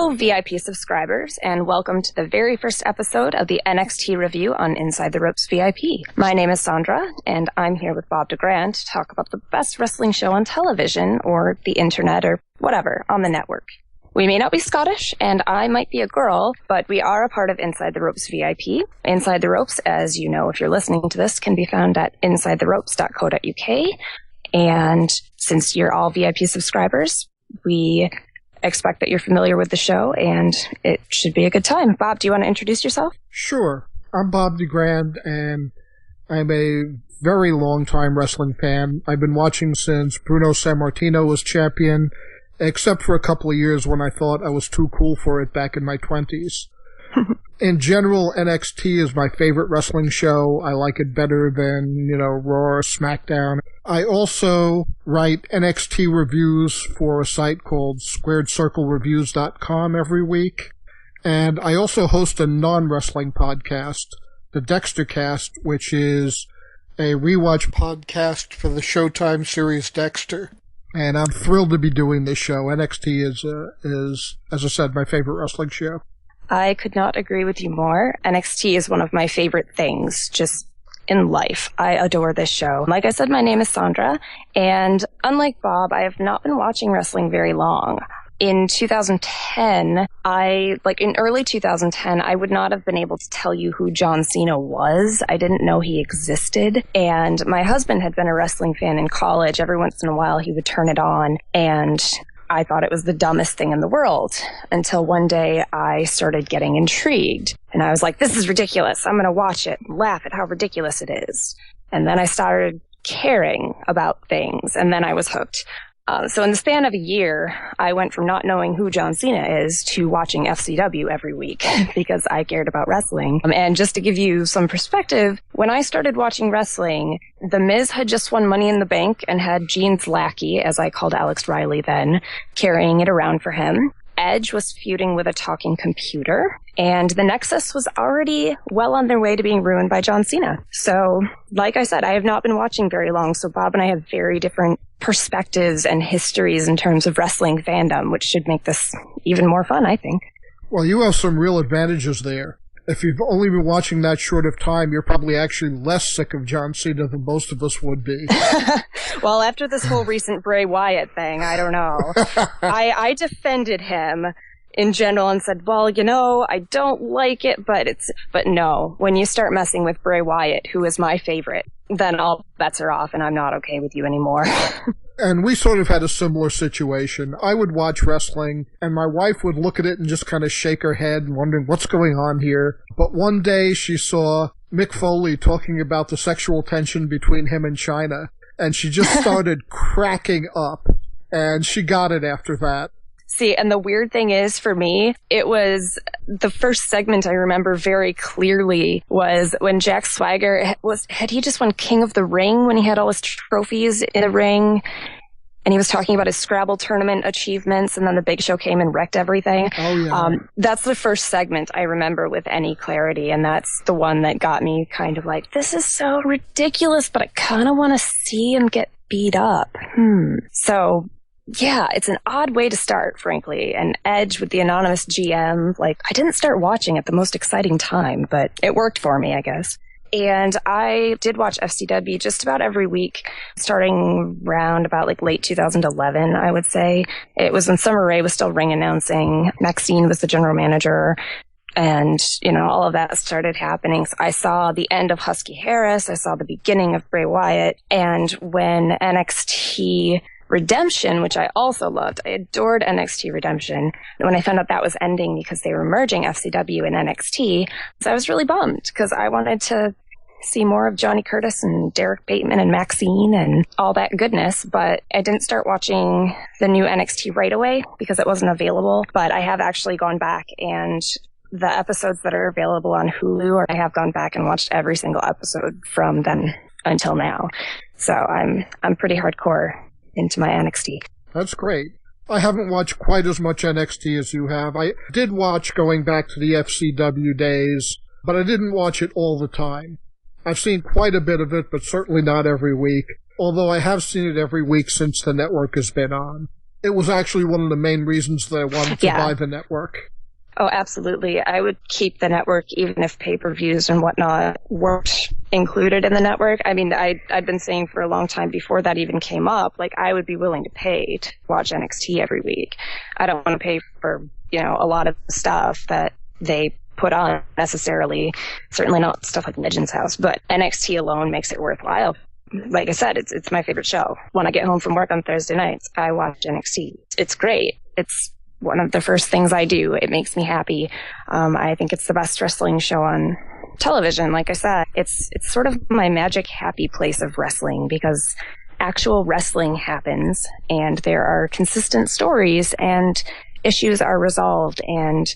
Hello, VIP subscribers, and welcome to the very first episode of the NXT review on Inside the Ropes VIP. My name is Sondra, and I'm here with Bob DeGrande to talk about the best wrestling show on television, or the internet, or whatever, on the network. We may not be Scottish, and I might be a girl, but we are a part of Inside the Ropes VIP. Inside the Ropes, as you know if you're listening to this, can be found at insidetheropes.co.uk. And since you're all VIP subscribers, we expect that you're familiar with the show, and it should be a good time. Bob, do you want to introduce yourself? Sure. I'm Bob DeGrande, and I'm a very long-time wrestling fan. I've been watching since Bruno Sammartino was champion, except for a couple of years when I thought I was too cool for it back in my 20s. In general, NXT is my favorite wrestling show. I like it better than, Raw or SmackDown. I also write NXT reviews for a site called SquaredCircleReviews.com every week. And I also host a non-wrestling podcast, the Dextercast, which is a rewatch podcast for the Showtime series Dexter. And I'm thrilled to be doing this show. NXT is, as I said, my favorite wrestling show. I could not agree with you more. NXT is one of my favorite things, just in life. I adore this show. Like I said, my name is Sondra, and unlike Bob, I have not been watching wrestling very long. In 2010, in early 2010, I would not have been able to tell you who John Cena was. I didn't know he existed. And my husband had been a wrestling fan in college. Every once in a while, he would turn it on, and I thought it was the dumbest thing in the world until one day I started getting intrigued. And I was like, this is ridiculous. I'm going to watch it and laugh at how ridiculous it is. And then I started caring about things, and then I was hooked. So in the span of a year, I went from not knowing who John Cena is to watching FCW every week because I cared about wrestling. And just to give you some perspective, when I started watching wrestling, The Miz had just won Money in the Bank and had Gene's lackey, as I called Alex Riley then, carrying it around for him. Edge was feuding with a talking computer, and the Nexus was already well on their way to being ruined by John Cena. So, like I said, I have not been watching very long, so Bob and I have very different perspectives and histories in terms of wrestling fandom, which should make this even more fun, I think. Well, you have some real advantages there. If you've only been watching that short of time, you're probably actually less sick of John Cena than most of us would be. Well, after this whole recent Bray Wyatt thing, I don't know. I defended him in general and said, well, I don't like it, but no, when you start messing with Bray Wyatt, who is my favorite, then all bets are off and I'm not okay with you anymore. And we sort of had a similar situation. I would watch wrestling, and my wife would look at it and just kind of shake her head, wondering what's going on here. But one day she saw Mick Foley talking about the sexual tension between him and China, and she just started cracking up, and she got it after that. See, and the weird thing is, for me, it was the first segment I remember very clearly was when Jack Swagger had he just won King of the Ring when he had all his trophies in the ring, and he was talking about his Scrabble tournament achievements, and then the Big Show came and wrecked everything. Oh, yeah. That's the first segment I remember with any clarity, and that's the one that got me kind of like, this is so ridiculous, but I kind of want to see him get beat up. So, yeah, it's an odd way to start, frankly. And Edge with the anonymous GM, I didn't start watching at the most exciting time, but it worked for me, I guess. And I did watch FCW just about every week, starting around about late 2011, I would say. It was when Summer Rae was still ring announcing. Maxine was the general manager. And, all of that started happening. So I saw the end of Husky Harris. I saw the beginning of Bray Wyatt. And when NXT Redemption, which I also loved. I adored NXT Redemption. And when I found out that was ending because they were merging FCW and NXT, so I was really bummed because I wanted to see more of Johnny Curtis and Derek Bateman and Maxine and all that goodness. But I didn't start watching the new NXT right away because it wasn't available. But I have actually gone back, and the episodes that are available on Hulu, I have gone back and watched every single episode from then until now. So I'm pretty hardcore into my NXT. That's great. I haven't watched quite as much NXT as you have. I did watch going back to the FCW days, but I didn't watch it all the time. I've seen quite a bit of it, but certainly not every week, although I have seen it every week since the network has been on. it was actually one of the main reasons that I wanted to buy the network. Oh, absolutely. I would keep the network even if pay-per-views and whatnot weren't included in the network. I mean, I'd been saying for a long time before that even came up, like, I would be willing to pay to watch NXT every week. I don't want to pay for, a lot of stuff that they put on necessarily. Certainly not stuff like Midget's House, but NXT alone makes it worthwhile. Like I said, it's my favorite show. When I get home from work on Thursday nights, I watch NXT. It's great. It's one of the first things I do. It makes me happy. I think it's the best wrestling show on television. Like I said, it's sort of my magic happy place of wrestling because actual wrestling happens and there are consistent stories and issues are resolved and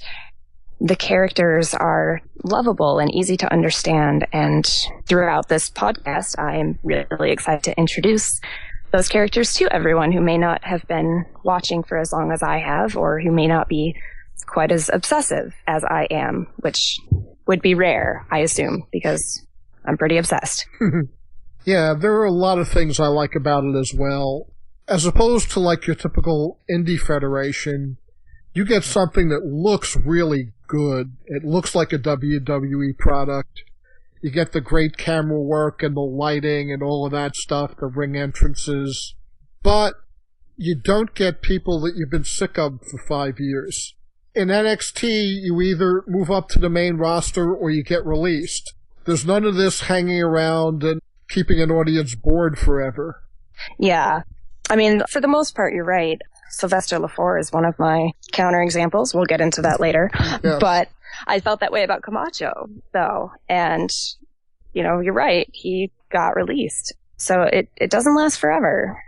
the characters are lovable and easy to understand. And throughout this podcast, I'm really excited to introduce those characters to everyone who may not have been watching for as long as I have, or who may not be quite as obsessive as I am, which would be rare, I assume, because I'm pretty obsessed. Yeah, there are a lot of things I like about it as well. As opposed to like your typical indie federation, you get something that looks really good. It looks like a WWE product. You get the great camera work and the lighting and all of that stuff, the ring entrances. But you don't get people that you've been sick of for 5 years. In NXT, you either move up to the main roster or you get released. There's none of this hanging around and keeping an audience bored forever. Yeah. I mean, for the most part, you're right. Sylvester Lefort is one of my counterexamples. We'll get into that later. Yes. But I felt that way about Camacho, though. And, you're right. He got released. So it doesn't last forever.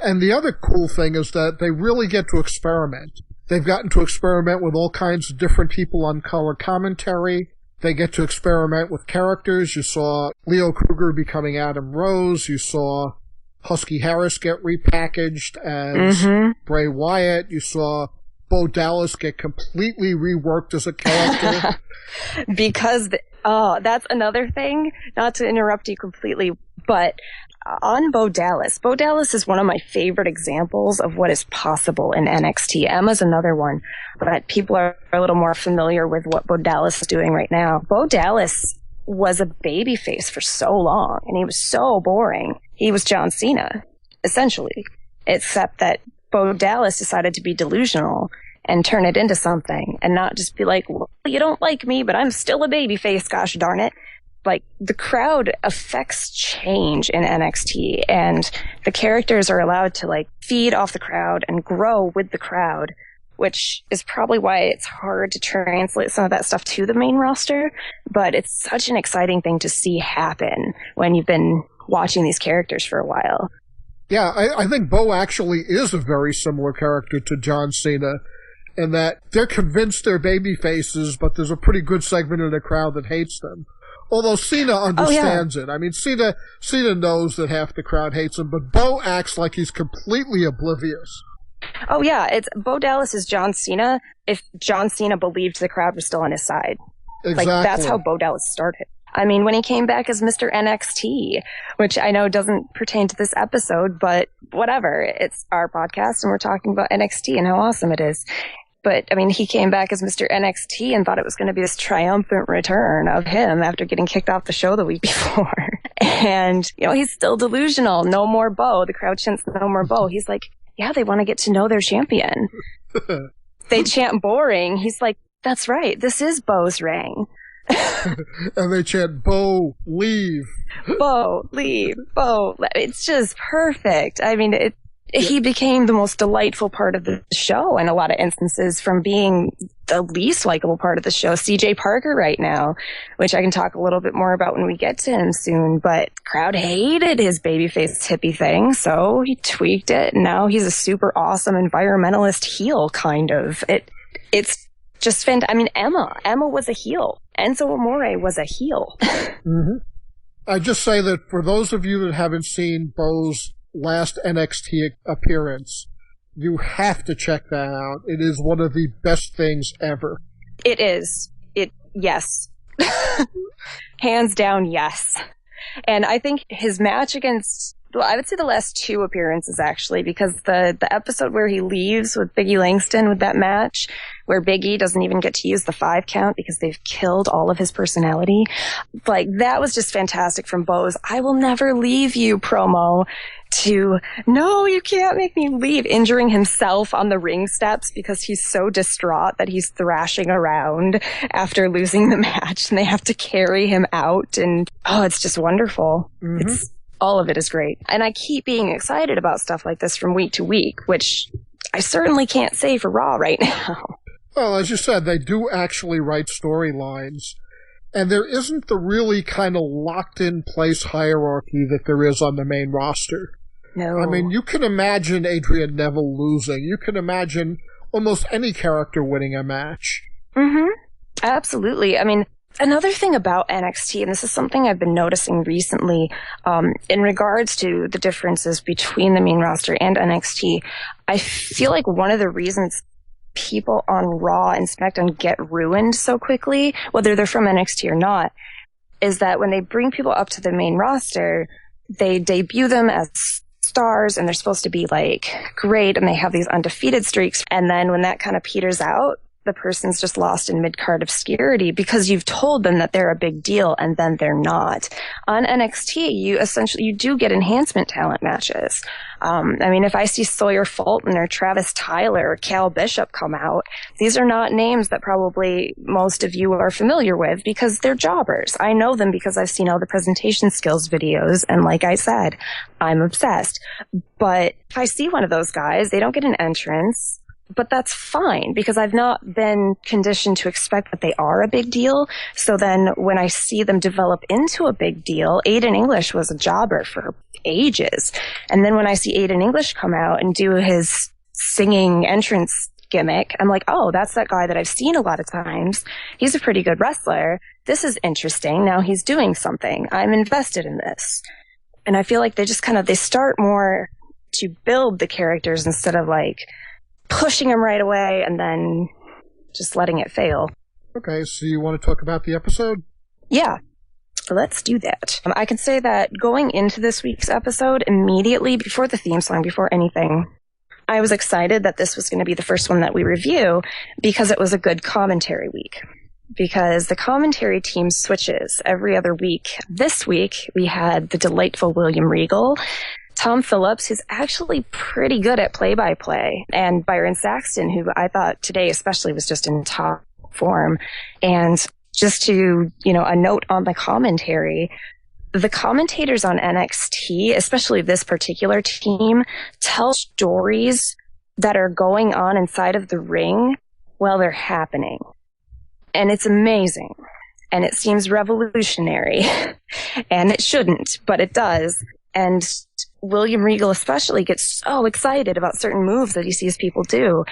And the other cool thing is that they really get to experiment. They've gotten to experiment with all kinds of different people on color commentary. They get to experiment with characters. You saw Leo Kruger becoming Adam Rose. You saw Husky Harris get repackaged as Bray Wyatt. You saw Bo Dallas get completely reworked as a character. Because, that's another thing, not to interrupt you completely, but on Bo Dallas is one of my favorite examples of what is possible in NXT. Emma's another one, but people are a little more familiar with what Bo Dallas is doing right now. Bo Dallas was a babyface for so long, and he was so boring. He was John Cena, essentially, except that Bo Dallas decided to be delusional and turn it into something and not just be like, well, you don't like me, but I'm still a babyface, gosh darn it. Like, the crowd affects change in NXT, and the characters are allowed to, like, feed off the crowd and grow with the crowd, which is probably why it's hard to translate some of that stuff to the main roster. But it's such an exciting thing to see happen when you've been watching these characters for a while. Yeah, I think Bo actually is a very similar character to John Cena, in that they're convinced they're baby faces, but there's a pretty good segment of the crowd that hates them. Although Cena understands it. I mean, Cena knows that half the crowd hates him, but Bo acts like he's completely oblivious. Oh yeah, it's Bo Dallas is John Cena if John Cena believed the crowd was still on his side. Exactly. Like, that's how Bo Dallas started. I mean, when he came back as Mr. NXT, which I know doesn't pertain to this episode, but whatever. It's our podcast and we're talking about NXT and how awesome it is. But, I mean, he came back as Mr. NXT and thought it was going to be this triumphant return of him after getting kicked off the show the week before. And, he's still delusional. No more Bo. The crowd chants no more Bo. He's like, yeah, they want to get to know their champion. They chant boring. He's like, that's right. This is Bo's reign. And they chant, Bo, leave. Bo, leave. Bo. It's just perfect. I mean, he became the most delightful part of the show in a lot of instances, from being the least likable part of the show. CJ Parker right now, which I can talk a little bit more about when we get to him soon, but crowd hated his babyface hippie thing, so he tweaked it, and now he's a super awesome environmentalist heel, kind of. It's just fantastic. I mean, Emma was a heel. Enzo Amore was a heel. Mm-hmm. I just say that for those of you that haven't seen Bo's last NXT appearance, you have to check that out. It is one of the best things ever. It is. Yes. Hands down, yes. And I think his match against Well, I would say the last 2 appearances, actually, because the episode where he leaves with Biggie Langston with that match, where Biggie doesn't even get to use the 5 count because they've killed all of his personality, like, that was just fantastic from Bo's "I will never leave you" promo to "No, you can't make me leave," injuring himself on the ring steps because he's so distraught that he's thrashing around after losing the match and they have to carry him out. And it's just wonderful. Mm-hmm. All of it is great. And I keep being excited about stuff like this from week to week, which I certainly can't say for Raw right now. Well, as you said, they do actually write storylines. And there isn't the really kind of locked-in-place hierarchy that there is on the main roster. No. I mean, you can imagine Adrian Neville losing. You can imagine almost any character winning a match. Mm-hmm. Absolutely. I mean, another thing about NXT, and this is something I've been noticing recently, in regards to the differences between the main roster and NXT, I feel like one of the reasons people on Raw and SmackDown get ruined so quickly, whether they're from NXT or not, is that when they bring people up to the main roster, they debut them as stars and they're supposed to be like great and they have these undefeated streaks. And then when that kind of peters out, the person's just lost in mid-card obscurity because you've told them that they're a big deal and then they're not. On NXT, you do get enhancement talent matches. I mean, if I see Sawyer Fulton or Travis Tyler or Cal Bishop come out, these are not names that probably most of you are familiar with because they're jobbers. I know them because I've seen all the presentation skills videos, and like I said, I'm obsessed. But if I see one of those guys, they don't get an entrance. But that's fine because I've not been conditioned to expect that they are a big deal. So then when I see them develop into a big deal, Aiden English was a jobber for ages. And then when I see Aiden English come out and do his singing entrance gimmick, I'm like, oh, that's that guy that I've seen a lot of times. He's a pretty good wrestler. This is interesting. Now he's doing something. I'm invested in this. And I feel like they start more to build the characters instead of like pushing him right away and then just letting it fail. Okay, so you want to talk about the episode? Yeah, let's do that. I can say that going into this week's episode, immediately before the theme song, before anything, I was excited that this was going to be the first one that we review because it was a good commentary week. Because the commentary team switches every other week. This week, we had the delightful William Regal, Tom Phillips, who's actually pretty good at play-by-play, and Byron Saxton, who I thought today especially was just in top form. And just to, a note on the commentary, the commentators on NXT, especially this particular team, tell stories that are going on inside of the ring while they're happening. And it's amazing. And it seems revolutionary. And it shouldn't, but it does. And William Regal especially gets so excited about certain moves that he sees people do,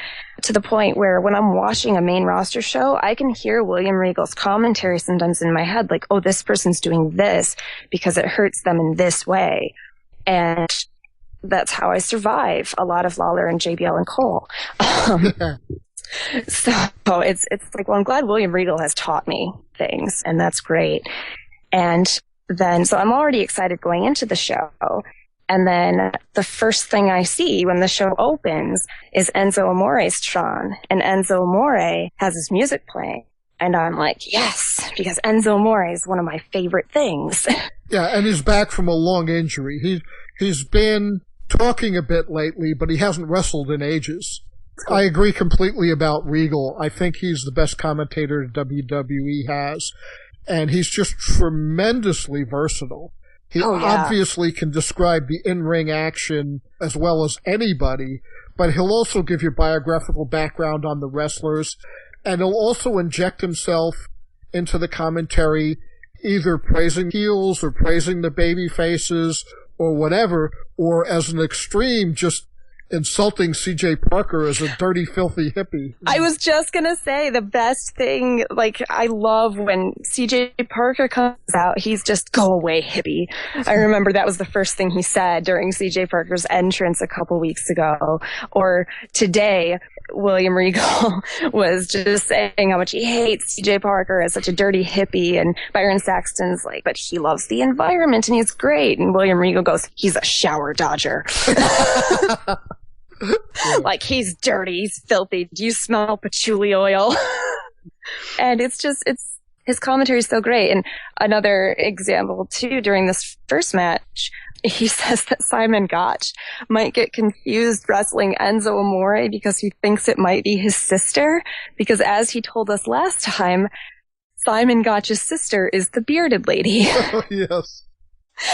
to the point where when I'm watching a main roster show, I can hear William Regal's commentary sometimes in my head, like, oh, this person's doing this because it hurts them in this way. And that's how I survive a lot of Lawler and JBL and Cole. So it's like, well, I'm glad William Regal has taught me things, and that's great. And then, so I'm already excited going into the show. And then the first thing I see when the show opens is Enzo Amore's Tron, and Enzo Amore has his music playing. And I'm like, yes, because Enzo Amore is one of my favorite things. Yeah, and he's back from a long injury. He's been talking a bit lately, but he hasn't wrestled in ages. I agree completely about Regal. I think he's the best commentator WWE has. And he's just tremendously versatile. He obviously can describe the in-ring action as well as anybody, but he'll also give you biographical background on the wrestlers, and he'll also inject himself into the commentary, either praising heels or praising the baby faces or whatever, or as an extreme, just insulting CJ Parker as a dirty, filthy hippie. I was just gonna say, the best thing, like, I love when CJ Parker comes out, he's just, go away, hippie. I remember that was the first thing he said during CJ Parker's entrance a couple weeks ago. Or today, William Regal was just saying how much he hates CJ Parker as such a dirty hippie, and Byron Saxton's like, but he loves the environment and he's great. And William Regal goes, he's a shower dodger. Like, he's dirty, he's filthy. Do you smell patchouli oil? And his commentary is so great. And another example, too, during this first match, he says that Simon Gotch might get confused wrestling Enzo Amore because he thinks it might be his sister. Because as he told us last time, Simon Gotch's sister is the bearded lady. Oh, yes.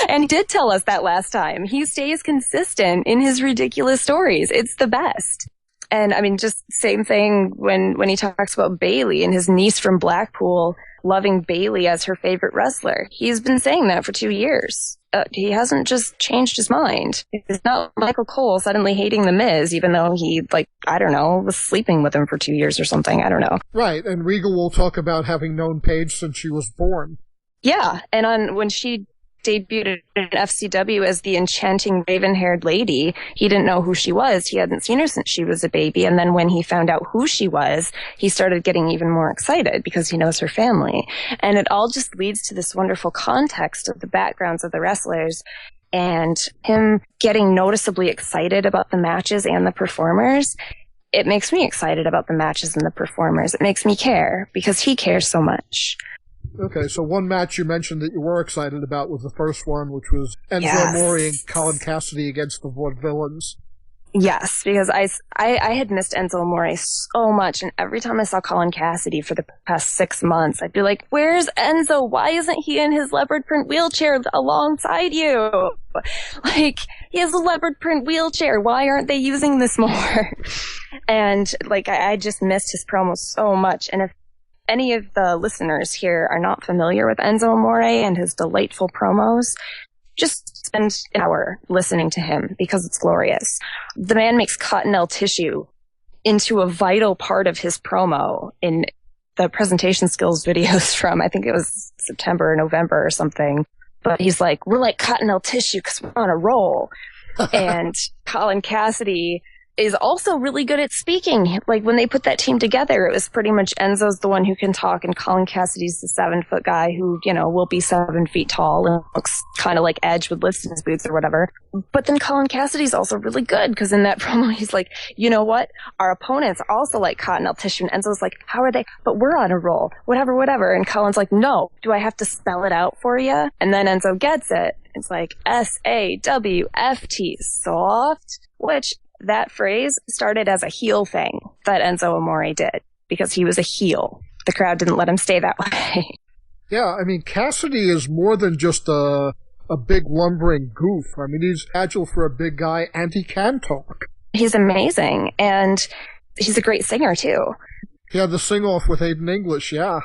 And he did tell us that last time. He stays consistent in his ridiculous stories. It's the best. And I mean, just same thing when he talks about Bayley and his niece from Blackpool loving Bayley as her favorite wrestler. He's been saying that for 2 years. He hasn't just changed his mind. It's not Michael Cole suddenly hating The Miz, even though he, was sleeping with him for 2 years or something. I don't know. Right, and Regal will talk about having known Paige since she was born. Yeah, and when she debuted in FCW as the enchanting raven-haired lady, he didn't know who she was. He hadn't seen her since she was a baby. And then when he found out who she was, he started getting even more excited because he knows her family. And it all just leads to this wonderful context of the backgrounds of the wrestlers and him getting noticeably excited about the matches and the performers. It makes me excited about the matches and the performers. It makes me care because he cares so much. Okay, so one match you mentioned that you were excited about was the first one, which was Enzo Amore and Colin Cassidy against the Vaudevillains. Yes, because I had missed Enzo Amore so much, and every time I saw Colin Cassidy for the past 6 months, I'd be like, where's Enzo? Why isn't he in his leopard print wheelchair alongside you? Like, he has a leopard print wheelchair. Why aren't they using this more? And, I just missed his promos so much, and if any of the listeners here are not familiar with Enzo Amore and his delightful promos, just spend an hour listening to him because it's glorious. The man makes cottonelle tissue into a vital part of his promo in the presentation skills videos from, I think it was September or November or something. But he's like, we're like cottonelle tissue because we're on a roll. And Colin Cassidy is also really good at speaking. Like, when they put that team together, it was pretty much Enzo's the one who can talk, and Colin Cassidy's the 7-foot guy who, will be 7 feet tall and looks kind of like Edge with lifts in his boots or whatever. But then Colin Cassidy's also really good, because in that promo, he's like, you know what? Our opponents are also like cottonelle tissue. And Enzo's like, how are they? But we're on a roll. Whatever. And Colin's like, no, do I have to spell it out for you? And then Enzo gets it. It's like SAWFT, soft, which that phrase started as a heel thing that Enzo Amore did because he was a heel. The crowd didn't let him stay that way. Yeah, I mean, Cassidy is more than just a big lumbering goof. I mean, he's agile for a big guy, and he can talk. He's amazing, and he's a great singer, too. He had the sing-off with Hayden English, yeah.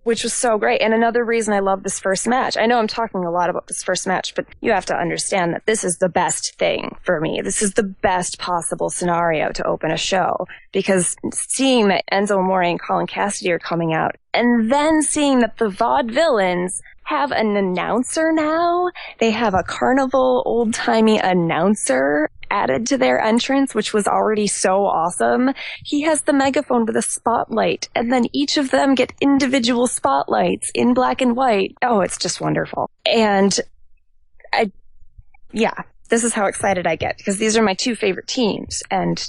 Which was so great. And another reason I love this first match, I know I'm talking a lot about this first match, but you have to understand that this is the best thing for me. This is the best possible scenario to open a show, because seeing that Enzo Amore and Colin Cassidy are coming out, and then seeing that the Vaudevillains have an announcer now. They have a carnival old-timey announcer added to their entrance, which was already so awesome. He has the megaphone with a spotlight, and then each of them get individual spotlights in black and white. Oh, it's just wonderful. And this is how excited I get, because these are my 2 favorite teams, and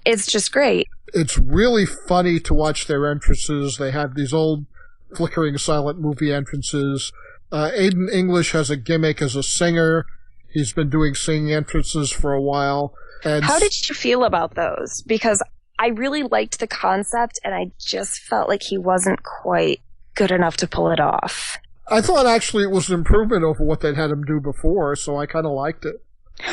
it's just great. It's really funny to watch their entrances. They have these old flickering silent movie entrances. Aiden English has a gimmick as a singer. He's been doing singing entrances for a while. And how did you feel about those? Because I really liked the concept, and I just felt like he wasn't quite good enough to pull it off. I thought actually it was an improvement over what they'd had him do before, so I kind of liked it.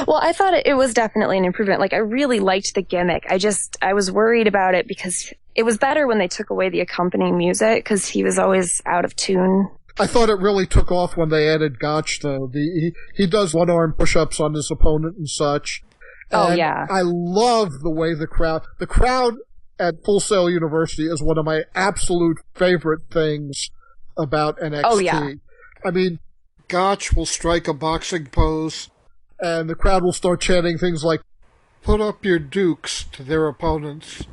Well, I thought it was definitely an improvement. Like, I really liked the gimmick. I was worried about it because it was better when they took away the accompanying music, because he was always out of tune. I thought it really took off when they added Gotch, though. He does one-arm push-ups on his opponent and such. Oh, yeah. I love the way the crowd at Full Sail University is one of my absolute favorite things about NXT. Oh, yeah. I mean, Gotch will strike a boxing pose, and the crowd will start chanting things like, "Put up your dukes," to their opponents.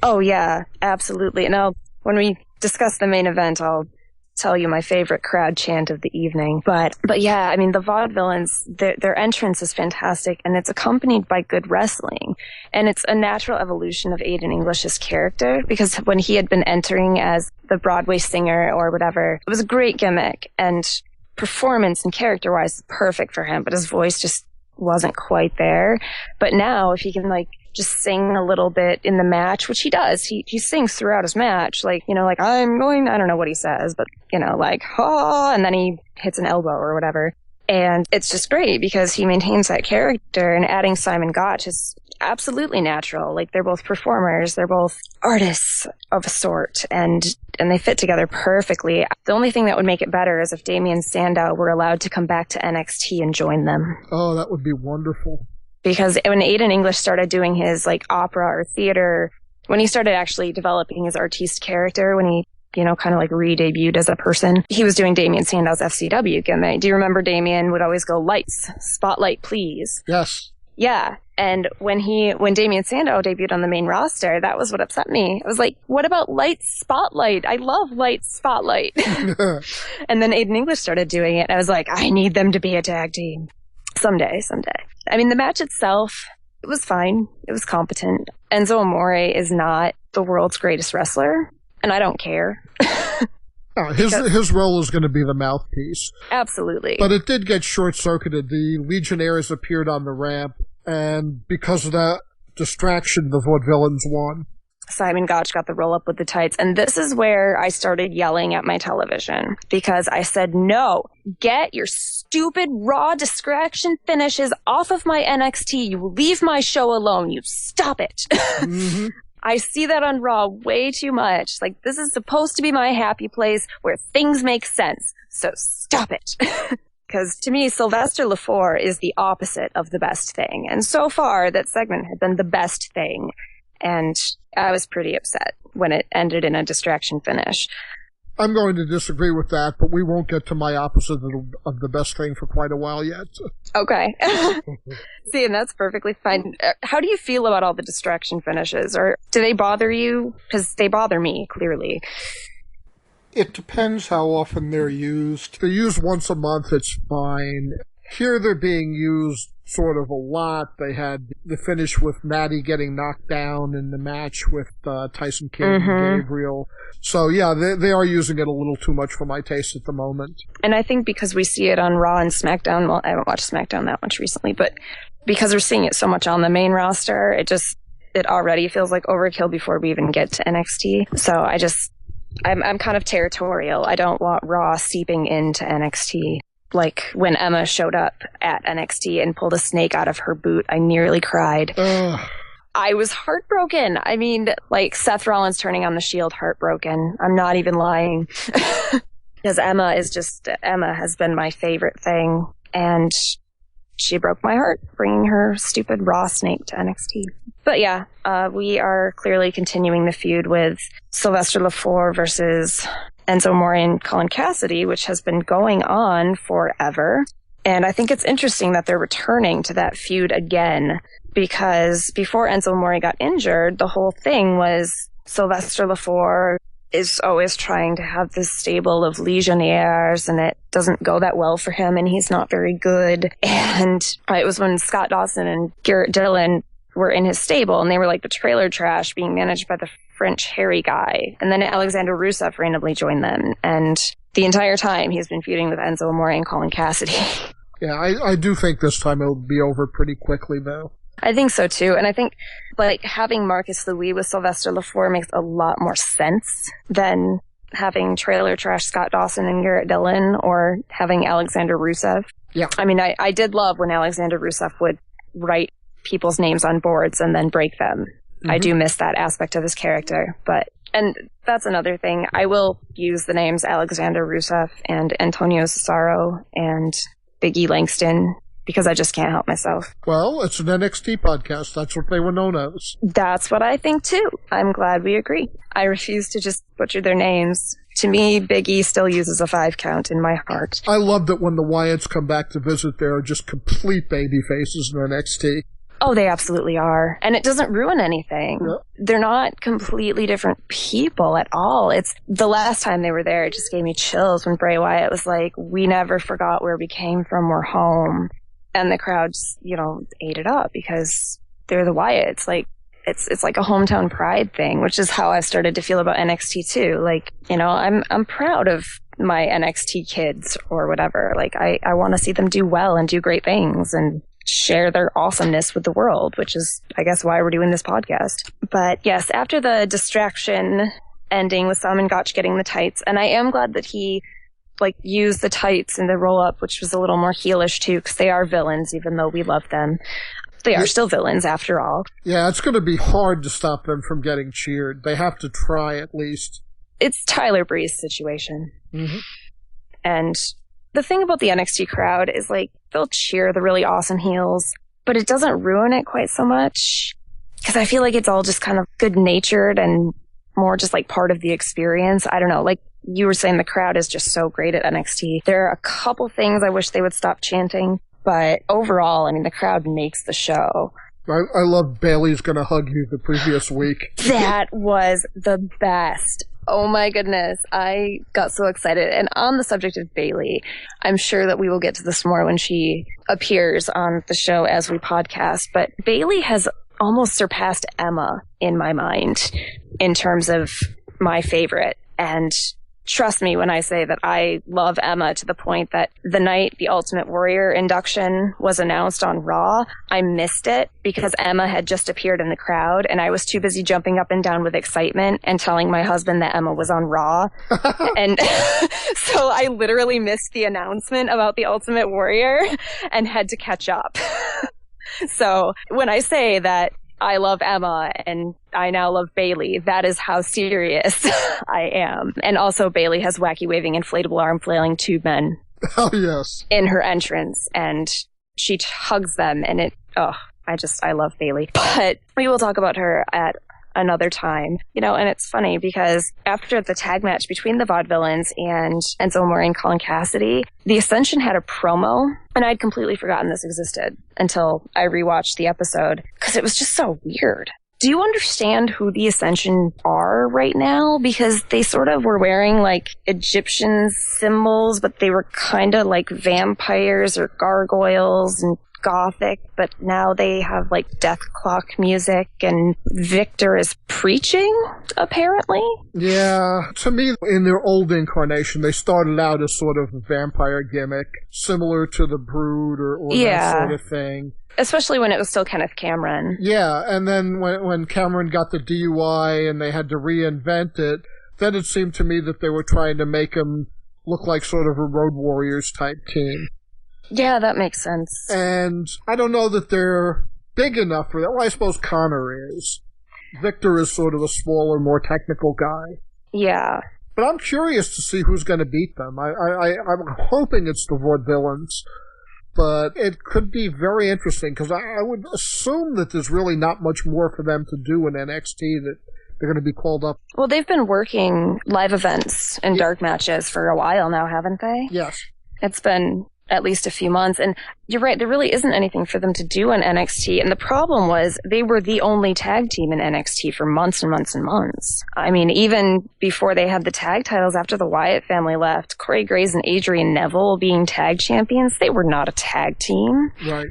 Oh, yeah, absolutely. And when we discuss the main event, I'll tell you my favorite crowd chant of the evening. But yeah, I mean, the Vaudevillains, their entrance is fantastic, and it's accompanied by good wrestling. And it's a natural evolution of Aiden English's character, because when he had been entering as the Broadway singer or whatever, it was a great gimmick, and performance and character-wise, perfect for him, but his voice just wasn't quite there. But now, if he can, like, just sing a little bit in the match, which he does. He sings throughout his match, like, you know, like, I don't know what he says, but, you know, like, oh, and then he hits an elbow or whatever. And it's just great because he maintains that character, and adding Simon Gotch is absolutely natural. Like, they're both performers, they're both artists of a sort, and they fit together perfectly. The only thing that would make it better is if Damien Sandow were allowed to come back to NXT and join them. Oh, that would be wonderful. Because when Aiden English started doing his, like, opera or theater, when he started actually developing his artiste character, when he, you know, kind of like re-debuted as a person, he was doing Damien Sandow's FCW gimmick. Do you remember Damien would always go, lights, spotlight, please? Yes. Yeah. And when Damien Sandow debuted on the main roster, that was what upset me. I was like, what about lights, spotlight? I love lights, spotlight. And then Aiden English started doing it, and I was like, I need them to be a tag team. Someday. I mean, the match itself, it was fine. It was competent. Enzo Amore is not the world's greatest wrestler, and I don't care. His role is going to be the mouthpiece. Absolutely. But it did get short-circuited. The Legionnaires appeared on the ramp, and because of that distraction, the Vaudevillains won. Simon Gotch got the roll-up with the tights, and this is where I started yelling at my television, because I said, no, get your stupid raw distraction finishes off of my NXT. You leave my show alone. You stop it. Mm-hmm. I see that on Raw way too much. Like, this is supposed to be my happy place where things make sense, so stop it. Because to me, Sylvester Lefort is the opposite of the best thing, and so far that segment had been the best thing. And I was pretty upset when it ended in a distraction finish. I'm going to disagree with that, but we won't get to my opposite of the best thing for quite a while yet. Okay. See, and that's perfectly fine. How do you feel about all the distraction finishes? Or do they bother you? Because they bother me, clearly. It depends how often they're used. If they're used once a month, it's fine. Here they're being used sort of a lot. They had the finish with Natty getting knocked down in the match with Tyson Kidd and Gabriel. So yeah, they are using it a little too much for my taste at the moment. And I think because we see it on Raw and SmackDown, well, I haven't watched SmackDown that much recently, but because we're seeing it so much on the main roster, it already feels like overkill before we even get to NXT. So I'm kind of territorial. I don't want Raw seeping into NXT. Like, when Emma showed up at NXT and pulled a snake out of her boot, I nearly cried. Ugh. I was heartbroken. I mean, like, Seth Rollins turning on the Shield, heartbroken. I'm not even lying. Because Emma has been my favorite thing. And she broke my heart, bringing her stupid Raw snake to NXT. But yeah, we are clearly continuing the feud with Sylvester Lefort versus Enzo Amore and Colin Cassidy, which has been going on forever. And I think it's interesting that they're returning to that feud again, because before Enzo Amore got injured, the whole thing was Sylvester Lefort is always trying to have this stable of Legionnaires, and it doesn't go that well for him, and he's not very good. And it was when Scott Dawson and Garrett Dillon were in his stable, and they were like the trailer trash being managed by the French hairy guy. And then Alexander Rusev randomly joined them, and the entire time he's been feuding with Enzo Amore and Colin Cassidy. Yeah, I do think this time it'll be over pretty quickly, though. I think so, too. And I think, like, having Marcus Louis with Sylvester Lefort makes a lot more sense than having trailer trash Scott Dawson and Garrett Dillon, or having Alexander Rusev. Yeah. I mean, I did love when Alexander Rusev would write people's names on boards and then break them. Mm-hmm. I do miss that aspect of his character. And that's another thing. I will use the names Alexander Rusev and Antonio Cesaro and Big E Langston, because I just can't help myself. Well, it's an NXT podcast. That's what they were known as. That's what I think, too. I'm glad we agree. I refuse to just butcher their names. To me, Big E still uses a 5 count in my heart. I love that when the Wyatts come back to visit, they're just complete baby faces in NXT. Oh, they absolutely are. And it doesn't ruin anything. Yep. They're not completely different people at all. It's the last time they were there, it just gave me chills when Bray Wyatt was like, we never forgot where we came from, we're home. And the crowds, ate it up because they're the Wyatts. Like, it's like a hometown pride thing, which is how I've started to feel about NXT too. Like, I'm proud of my NXT kids or whatever. Like, I want to see them do well and do great things and share their awesomeness with the world, which is, I guess, why we're doing this podcast. But yes, after the distraction ending with Simon Gotch getting the tights, and I am glad that he used the tights in the roll up, which was a little more heelish too, because they are villains, even though we love them. They are still villains after all. Yeah, it's going to be hard to stop them from getting cheered. They have to try at least. It's Tyler Breeze's situation. Mm-hmm. And the thing about the NXT crowd is, they'll cheer the really awesome heels, but it doesn't ruin it quite so much. Because I feel like it's all just kind of good-natured and more just, part of the experience. I don't know. Like you were saying, the crowd is just so great at NXT. There are a couple things I wish they would stop chanting, but overall, I mean, the crowd makes the show. I love Bayley's Gonna Hug You the previous week. That was the best. Oh my goodness. I got so excited. And on the subject of Bayley, I'm sure that we will get to this more when she appears on the show as we podcast, but Bayley has almost surpassed Emma in my mind in terms of my favorite. And trust me when I say that I love Emma to the point that the night the Ultimate Warrior induction was announced on Raw, I missed it because Emma had just appeared in the crowd and I was too busy jumping up and down with excitement and telling my husband that Emma was on Raw. And so I literally missed the announcement about the Ultimate Warrior and had to catch up. So when I say that I love Emma and I now love Bayley, that is how serious I am. And also Bayley has wacky waving inflatable arm flailing tube men. Oh, yes. In her entrance, and she hugs them, and I love Bayley. But we will talk about her at another time. And it's funny because after the tag match between the Vaudevillains and Enzo Amore and Colin Cassidy, the Ascension had a promo, and I'd completely forgotten this existed until I rewatched the episode because it was just so weird. Do you understand who the Ascension are right now? Because they sort of were wearing Egyptian symbols, but they were kind of like vampires or gargoyles and gothic, but now they have death clock music and Victor is preaching, apparently. Yeah, to me, in their old incarnation, they started out as sort of a vampire gimmick, similar to the Brood or that sort of thing. Especially when it was still Kenneth Cameron. Yeah, and then when Cameron got the DUI and they had to reinvent it, then it seemed to me that they were trying to make him look like sort of a Road Warriors type team. Yeah, that makes sense. And I don't know that they're big enough for that. Well, I suppose Connor is. Victor is sort of a smaller, more technical guy. Yeah. But I'm curious to see who's going to beat them. I'm hoping it's the Vaudevillains, but it could be very interesting because I would assume that there's really not much more for them to do in NXT that they're going to be called up. Well, they've been working live events and dark matches for a while now, haven't they? Yes. It's been at least a few months. And you're right, there really isn't anything for them to do in NXT. And the problem was they were the only tag team in NXT for months and months and months. I mean, even before they had the tag titles after the Wyatt family left, Corey Graves and Adrian Neville being tag champions, they were not a tag team. Right.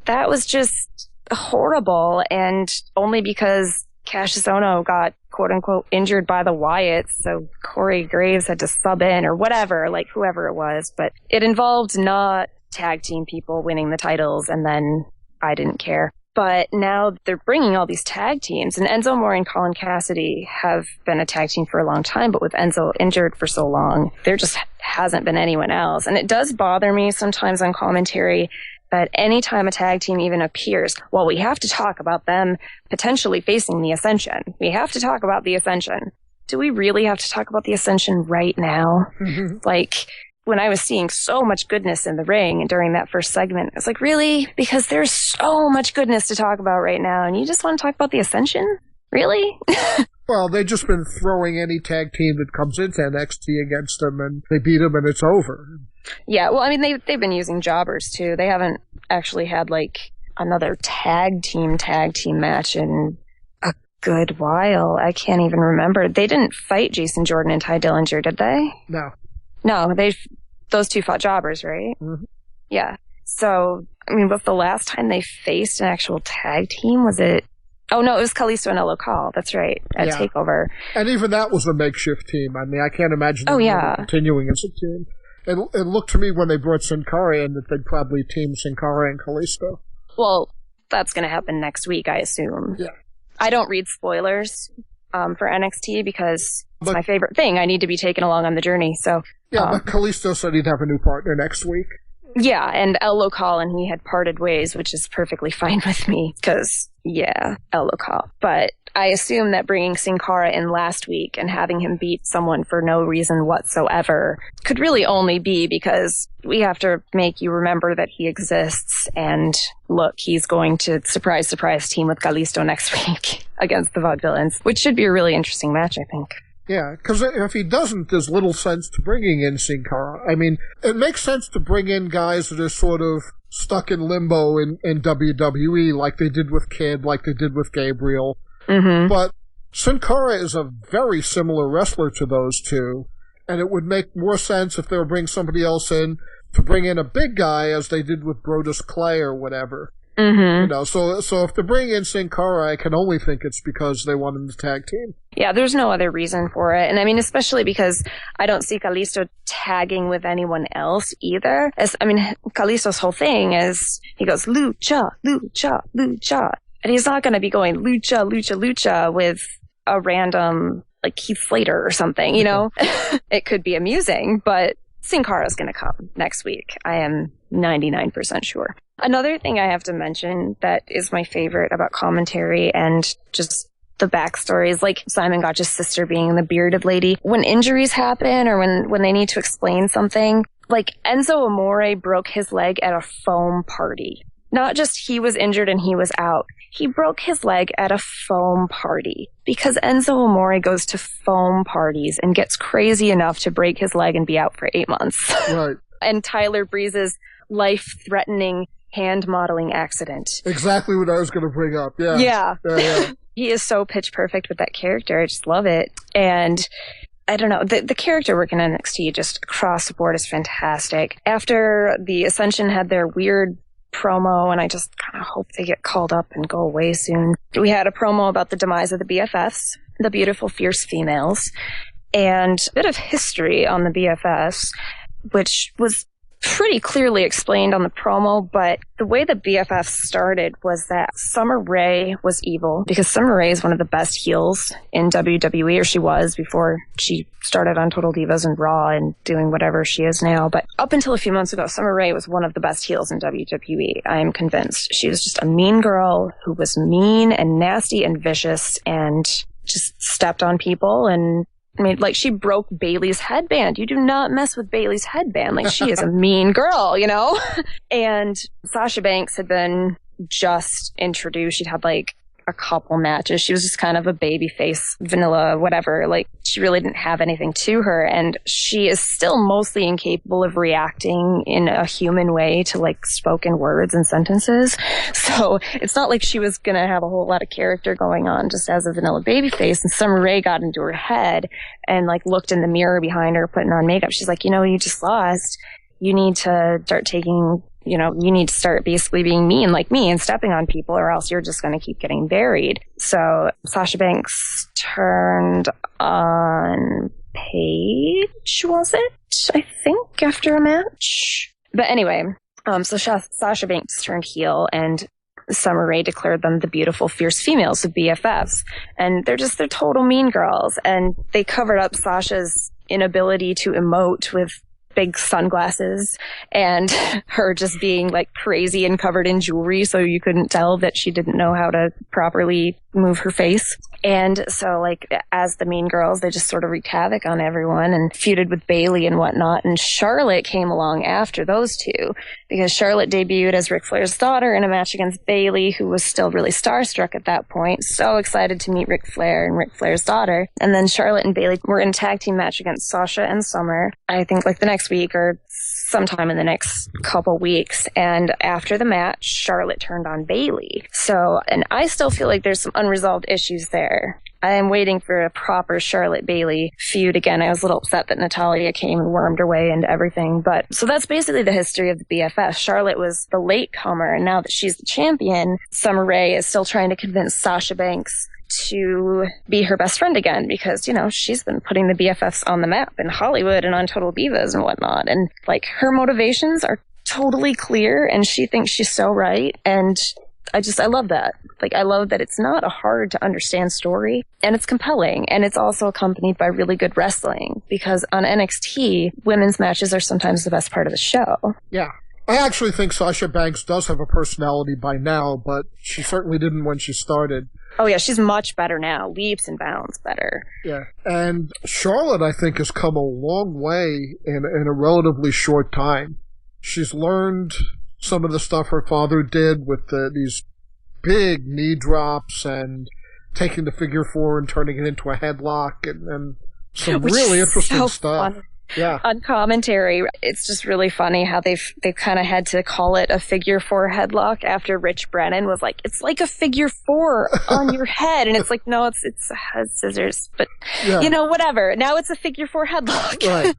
That was just horrible. And only because Cassius Ohno got quote-unquote injured by the Wyatts, so Corey Graves had to sub in or whatever, whoever it was. But it involved not tag team people winning the titles, and then I didn't care. But now they're bringing all these tag teams, and Enzo Amore and Colin Cassidy have been a tag team for a long time, but with Enzo injured for so long, there just hasn't been anyone else. And it does bother me sometimes on commentary that anytime a tag team even appears, well, we have to talk about them potentially facing the Ascension. We have to talk about the Ascension. Do we really have to talk about the Ascension right now? When I was seeing so much goodness in the ring and during that first segment, it's really? Because there's so much goodness to talk about right now, and you just want to talk about the Ascension? Really? Well, they've just been throwing any tag team that comes into NXT against them, and they beat them, and it's over. Yeah, well, I mean, they've been using jobbers, too. They haven't actually had, another tag team match in a good while. I can't even remember. They didn't fight Jason Jordan and Ty Dillinger, did they? No, those two fought jobbers, right? Mm-hmm. Yeah. So, I mean, was the last time they faced an actual tag team? Was it? Oh, no, it was Kalisto and El Local. That's right, at TakeOver. And even that was a makeshift team. I mean, I can't imagine them continuing as a team. It looked to me when they brought Sin Cara in that they'd probably team Sin Cara and Kalisto. Well, that's going to happen next week, I assume. Yeah. I don't read spoilers for NXT because it's my favorite thing. I need to be taken along on the journey. So yeah, but Kalisto said he'd have a new partner next week. Yeah, and El Local and he had parted ways, which is perfectly fine with me because, El Local. But I assume that bringing Sin Cara in last week and having him beat someone for no reason whatsoever could really only be because we have to make you remember that he exists. And look, he's going to surprise team with Kalisto next week against the Vaudevillains, which should be a really interesting match, I think. Yeah, because if he doesn't, there's little sense to bringing in Sin Cara. I mean, it makes sense to bring in guys that are sort of stuck in limbo in WWE, like they did with Kid, like they did with Gabriel. Mm-hmm. But Sin Cara is a very similar wrestler to those two, and it would make more sense if they were bringing somebody else in to bring in a big guy, as they did with Brodus Clay or whatever. Mm-hmm. You know, so if they're bringing in Sin Cara, I can only think it's because they want him to tag team. Yeah, there's no other reason for it. And I mean, especially because I don't see Kalisto tagging with anyone else either. Kalisto's whole thing is he goes, lucha, lucha, lucha. And he's not going to be going lucha, lucha, lucha with a random, like, Keith Slater or something, you know? It could be amusing, but Sin Cara's going to come next week. I am 99% sure. Another thing I have to mention that is my favorite about commentary and just the backstories, like Simon Gotch's sister being the bearded lady. When injuries happen or when they need to explain something, like Enzo Amore broke his leg at a foam party. Not just he was injured and he was out. He broke his leg at a foam party because Enzo Amore goes to foam parties and gets crazy enough to break his leg and be out for 8 months. Right. And Tyler Breeze's life-threatening hand modeling accident. Exactly what I was going to bring up. Yeah. Yeah. He is so pitch perfect with that character. I just love it. And I don't know, the character work in NXT just across the board is fantastic. After the Ascension had their weird promo, and I just kind of hope they get called up and go away soon. We had a promo about the demise of the BFFs, the beautiful, fierce females, and a bit of history on the BFFs, which was pretty clearly explained on the promo, but the way the BFFs started was that Summer Rae was evil, because Summer Rae is one of the best heels in WWE, or she was before she started on Total Divas and Raw and doing whatever she is now. But up until a few months ago, Summer Rae was one of the best heels in WWE. I am convinced. She was just a mean girl who was mean and nasty and vicious and just stepped on people and like, she broke Bayley's headband. You do not mess with Bayley's headband. Like, she is a mean girl, you know? And Sasha Banks had been just introduced. She'd had, like, a couple matches. She was just kind of a baby face, vanilla, whatever. Like, she really didn't have anything to her. And she is still mostly incapable of reacting in a human way to, like, spoken words and sentences. So it's not like she was going to have a whole lot of character going on just as a vanilla baby face. And Summer Rae got into her head and, like, looked in the mirror behind her, putting on makeup. She's like, you just lost. You need to start taking... you need to start basically being mean like me and stepping on people, or else you're just going to keep getting buried. So Sasha Banks turned on Paige, was it? I think, after a match. But anyway, so Sasha Banks turned heel, and Summer Rae declared them the beautiful, fierce females, the BFFs. And they're total mean girls. And they covered up Sasha's inability to emote with big sunglasses and her just being like crazy and covered in jewelry, so you couldn't tell that she didn't know how to properly move her face. And so, like, as the mean girls, they just sort of wreaked havoc on everyone and feuded with Bayley and whatnot. And Charlotte came along after those two, because Charlotte debuted as Ric Flair's daughter in a match against Bayley, who was still really starstruck at that point, so excited to meet Ric Flair and Ric Flair's daughter. And then Charlotte and Bayley were in a tag team match against Sasha and Summer, I think, like, the next week or sometime in the next couple weeks. And after the match, Charlotte turned on Bayley. So, and I still feel like there's some unresolved issues there. I am waiting for a proper Charlotte-Bayley feud again. I was a little upset that Natalya came and wormed her way into everything. But so that's basically the history of the BFF. Charlotte was the latecomer, and now that she's the champion, Summer Rae is still trying to convince Sasha Banks to be her best friend again because, you know, she's been putting the BFFs on the map in Hollywood and on Total Divas and whatnot. And, like, her motivations are totally clear, and she thinks she's so right. And I love that. Like, I love that it's not a hard to understand story, and it's compelling, and it's also accompanied by really good wrestling, because on NXT, women's matches are sometimes the best part of the show. Yeah. I actually think Sasha Banks does have a personality by now, but she certainly didn't when she started. Oh yeah, she's much better now. Leaps and bounds better. Yeah. And Charlotte, I think, has come a long way in a relatively short time. She's learned some of the stuff her father did with these big knee drops and taking the figure four and turning it into a headlock and some really interesting stuff. Fun. Yeah. On commentary, it's just really funny how they've kind of had to call it a figure four headlock after Rich Brennan was like, it's like a figure four on your head. And it's like, no, it has scissors. But, you know, whatever. Now it's a figure four headlock. Right.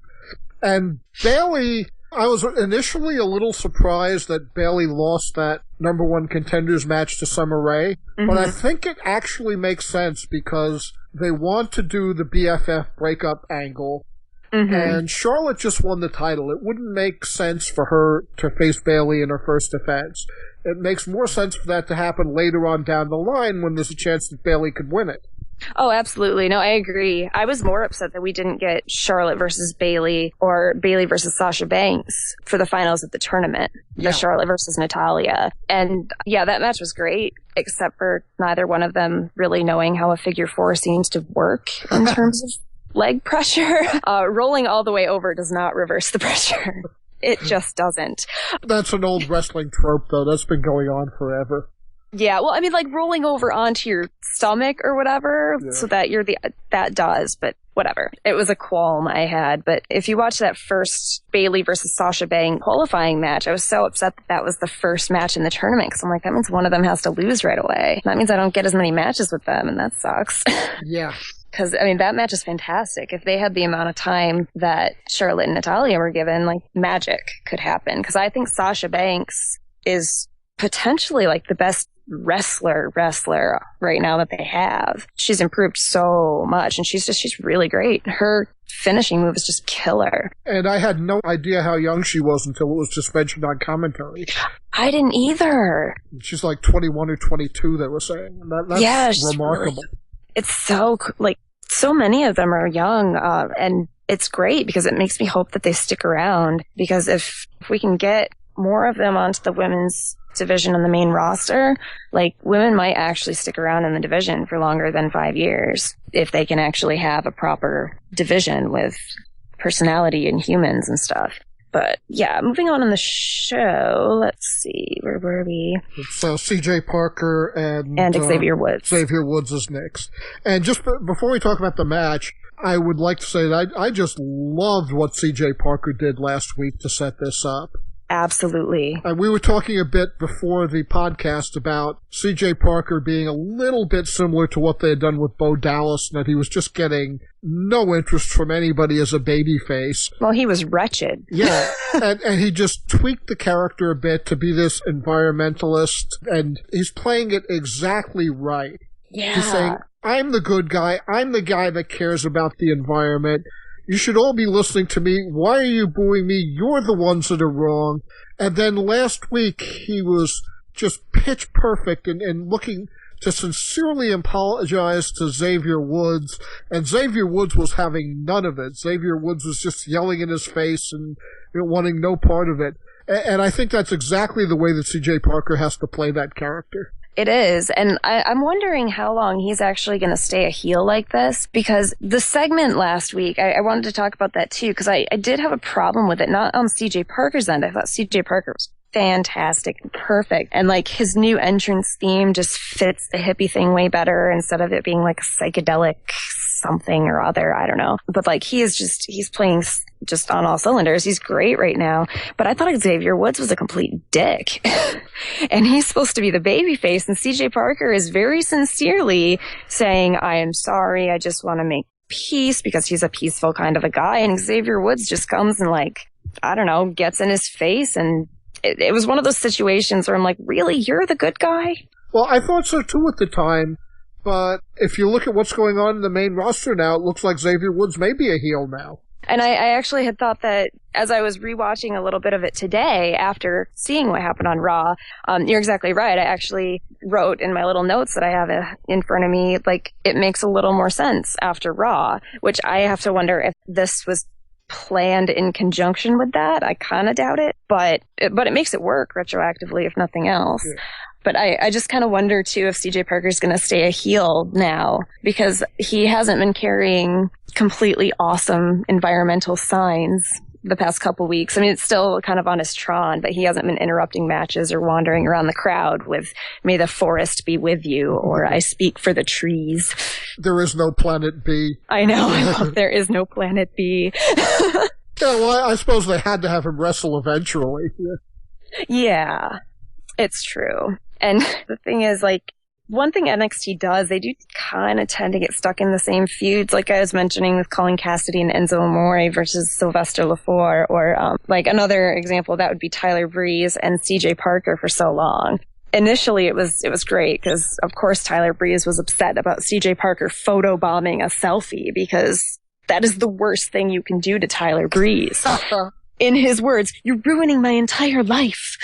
And Bayley, I was initially a little surprised that Bayley lost that number one contenders match to Summer Rae. Mm-hmm. But I think it actually makes sense because they want to do the BFF breakup angle. Mm-hmm. And Charlotte just won the title. It wouldn't make sense for her to face Bayley in her first defense. It makes more sense for that to happen later on down the line when there's a chance that Bayley could win it. Oh, absolutely. No, I agree. I was more upset that we didn't get Charlotte versus Bayley or Bayley versus Sasha Banks for the finals of the tournament. The Charlotte versus Natalya. And yeah, that match was great, except for neither one of them really knowing how a figure four seems to work in terms of leg pressure. Rolling all the way over does not reverse the pressure. It just doesn't. That's an old wrestling trope, though. That's been going on forever. Yeah, well, I mean, like rolling over onto your stomach or whatever, so that that does, but whatever. It was a qualm I had, but if you watch that first Bayley versus Sasha Banks qualifying match, I was so upset that was the first match in the tournament, because I'm like, that means one of them has to lose right away. That means I don't get as many matches with them, and that sucks. Yeah. Because, I mean, that match is fantastic. If they had the amount of time that Charlotte and Natalya were given, like, magic could happen. Because I think Sasha Banks is potentially, like, the best wrestler right now that they have. She's improved so much, and she's really great. Her finishing move is just killer. And I had no idea how young she was until it was just mentioned on commentary. I didn't either. She's like 21 or 22, they were saying. That's remarkable. Really, it's so, like, so many of them are young, and it's great because it makes me hope that they stick around, because if we can get more of them onto the women's division on the main roster, like, women might actually stick around in the division for longer than 5 years if they can actually have a proper division with personality and humans and stuff. But yeah, moving on in the show, let's see, where were we? It's CJ Parker and Xavier Woods. Xavier Woods is next. And just before we talk about the match, I would like to say that I just loved what CJ Parker did last week to set this up. Absolutely. And we were talking a bit before the podcast about CJ Parker being a little bit similar to what they had done with Bo Dallas, and that he was just getting no interest from anybody as a babyface. Well, he was wretched. Yeah, and he just tweaked the character a bit to be this environmentalist, and he's playing it exactly right. Yeah. He's saying, I'm the good guy. I'm the guy that cares about the environment. You should all be listening to me. Why are you booing me? You're the ones that are wrong. And then last week, he was just pitch perfect and looking to sincerely apologize to Xavier Woods. And Xavier Woods was having none of it. Xavier Woods was just yelling in his face and wanting no part of it. And I think that's exactly the way that CJ Parker has to play that character. It is, and I'm wondering how long he's actually going to stay a heel like this, because the segment last week, I wanted to talk about that too, because I did have a problem with it, not on CJ Parker's end. I thought CJ Parker was fantastic and perfect, and like his new entrance theme just fits the hippie thing way better instead of it being like a psychedelic something or other. I don't know. But like, he's playing just on all cylinders. He's great right now. But I thought Xavier Woods was a complete dick. And he's supposed to be the babyface. And CJ Parker is very sincerely saying, I am sorry. I just want to make peace, because he's a peaceful kind of a guy. And Xavier Woods just comes and like, I don't know, gets in his face. And it was one of those situations where I'm like, really? You're the good guy? Well, I thought so too at the time. But if you look at what's going on in the main roster now, it looks like Xavier Woods may be a heel now. And I actually had thought that as I was rewatching a little bit of it today after seeing what happened on Raw, you're exactly right. I actually wrote in my little notes that I have in front of me, like, it makes a little more sense after Raw, which I have to wonder if this was planned in conjunction with that. I kind of doubt it, but it makes it work retroactively, if nothing else. Yeah. But I just kind of wonder, too, if CJ Parker's going to stay a heel now, because he hasn't been carrying completely awesome environmental signs the past couple weeks. I mean, it's still kind of on his Tron, but he hasn't been interrupting matches or wandering around the crowd with "May the forest be with you" or "I speak for the trees." There is no Planet B. I know. There is no Planet B. Yeah, well, I suppose they had to have him wrestle eventually. Yeah, it's true. And the thing is, like, one thing NXT does, they do kind of tend to get stuck in the same feuds, like I was mentioning with Colin Cassidy and Enzo Amore versus Sylvester Lafore, or like another example that would be Tyler Breeze and CJ Parker for so long. Initially, it was great because, of course, Tyler Breeze was upset about CJ Parker photobombing a selfie, because that is the worst thing you can do to Tyler Breeze. In his words, "You're ruining my entire life,"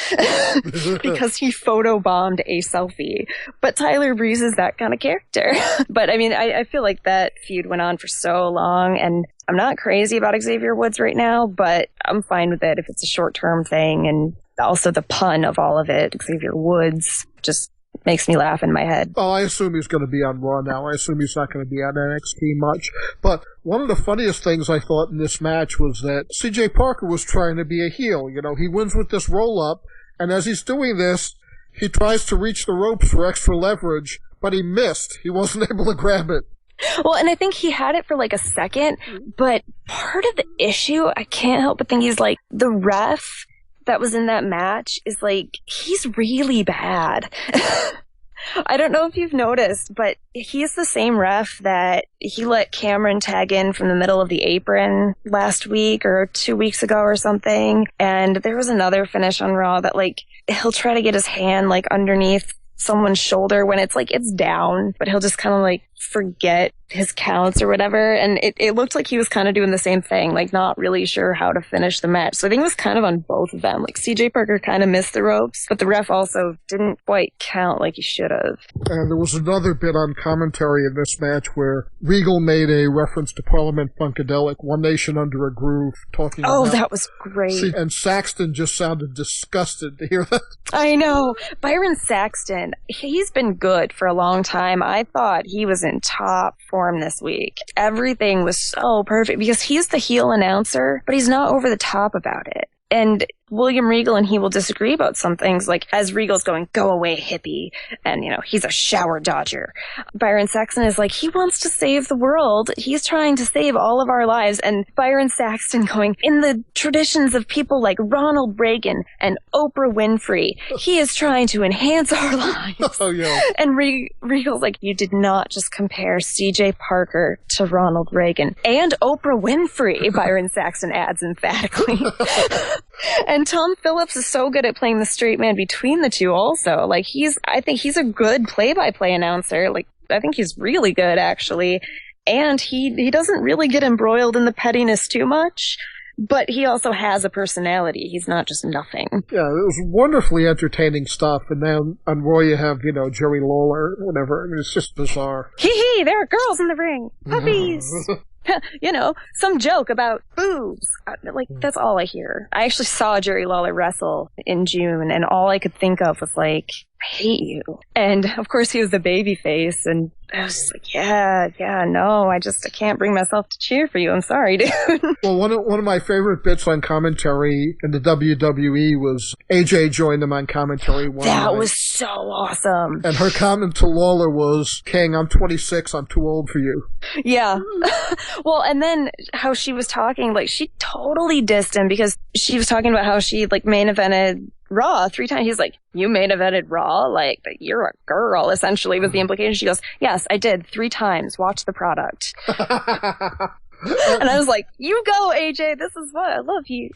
because he photobombed a selfie. But Tyler Breeze is that kind of character. But I mean, I feel like that feud went on for so long, and I'm not crazy about Xavier Woods right now, but I'm fine with it if it's a short-term thing. And also the pun of all of it, Xavier Woods, just makes me laugh in my head. Oh, I assume he's going to be on Raw now. I assume he's not going to be on NXT much. But one of the funniest things I thought in this match was that CJ Parker was trying to be a heel. You know, he wins with this roll-up, and as he's doing this, he tries to reach the ropes for extra leverage, but he missed. He wasn't able to grab it. Well, and I think he had it for like a second, but part of the issue, I can't help but think, he's like, the ref that was in that match is like, he's really bad. I don't know if you've noticed, but he's the same ref that he let Cameron tag in from the middle of the apron last week or 2 weeks ago or something. And there was another finish on Raw that, like, he'll try to get his hand, like, underneath someone's shoulder when it's like, it's down, but he'll just kind of like forget his counts or whatever. And it looked like he was kind of doing the same thing, like not really sure how to finish the match. So I think it was kind of on both of them. Like, CJ Parker kind of missed the ropes, but the ref also didn't quite count like he should have. And there was another bit on commentary in this match where Regal made a reference to Parliament Funkadelic, One Nation Under a Groove, talking about... that was great. And Saxton just sounded disgusted to hear that. I know. Byron Saxton, he's been good for a long time. I thought he was in top form this week. Everything was so perfect because he's the heel announcer, but he's not over the top about it. And William Regal and he will disagree about some things, like as Regal's going, "Go away, hippie," and, you know, he's a shower dodger. Byron Saxton is like, he wants to save the world. He's trying to save all of our lives. And Byron Saxton going, "In the traditions of people like Ronald Reagan and Oprah Winfrey, he is trying to enhance our lives." Oh, yeah. And Regal's like, "You did not just compare CJ Parker to Ronald Reagan and Oprah Winfrey," Byron Saxton adds emphatically. And Tom Phillips is so good at playing the straight man between the two also. Like, I think he's a good play-by-play announcer. Like, I think he's really good, actually. And he doesn't really get embroiled in the pettiness too much, but he also has a personality. He's not just nothing. Yeah, it was wonderfully entertaining stuff. And then on Raw you have, you know, Jerry Lawler, whatever. I mean, it's just bizarre. Hee, there are girls in the ring. Puppies. You know, some joke about boobs. Like, that's all I hear. I actually saw Jerry Lawler wrestle in June, and all I could think of was, like, hate you. And of course he was the baby face, and I was just like, no, I can't bring myself to cheer for you. I'm sorry, dude. Well, one of my favorite bits on commentary in the WWE was AJ joined them on commentary one night. That was so awesome. And her comment to Lawler was, King, I'm 26, I'm too old for you. Yeah. Well, and then how she was talking, like, she totally dissed him because she was talking about how she, like, main evented Raw 3 times. He's like, you main evented Raw? Like, you're a girl, essentially, was the implication. She goes, yes, I did 3 times. Watch the product. And I was like, you go, AJ. This is what I love you.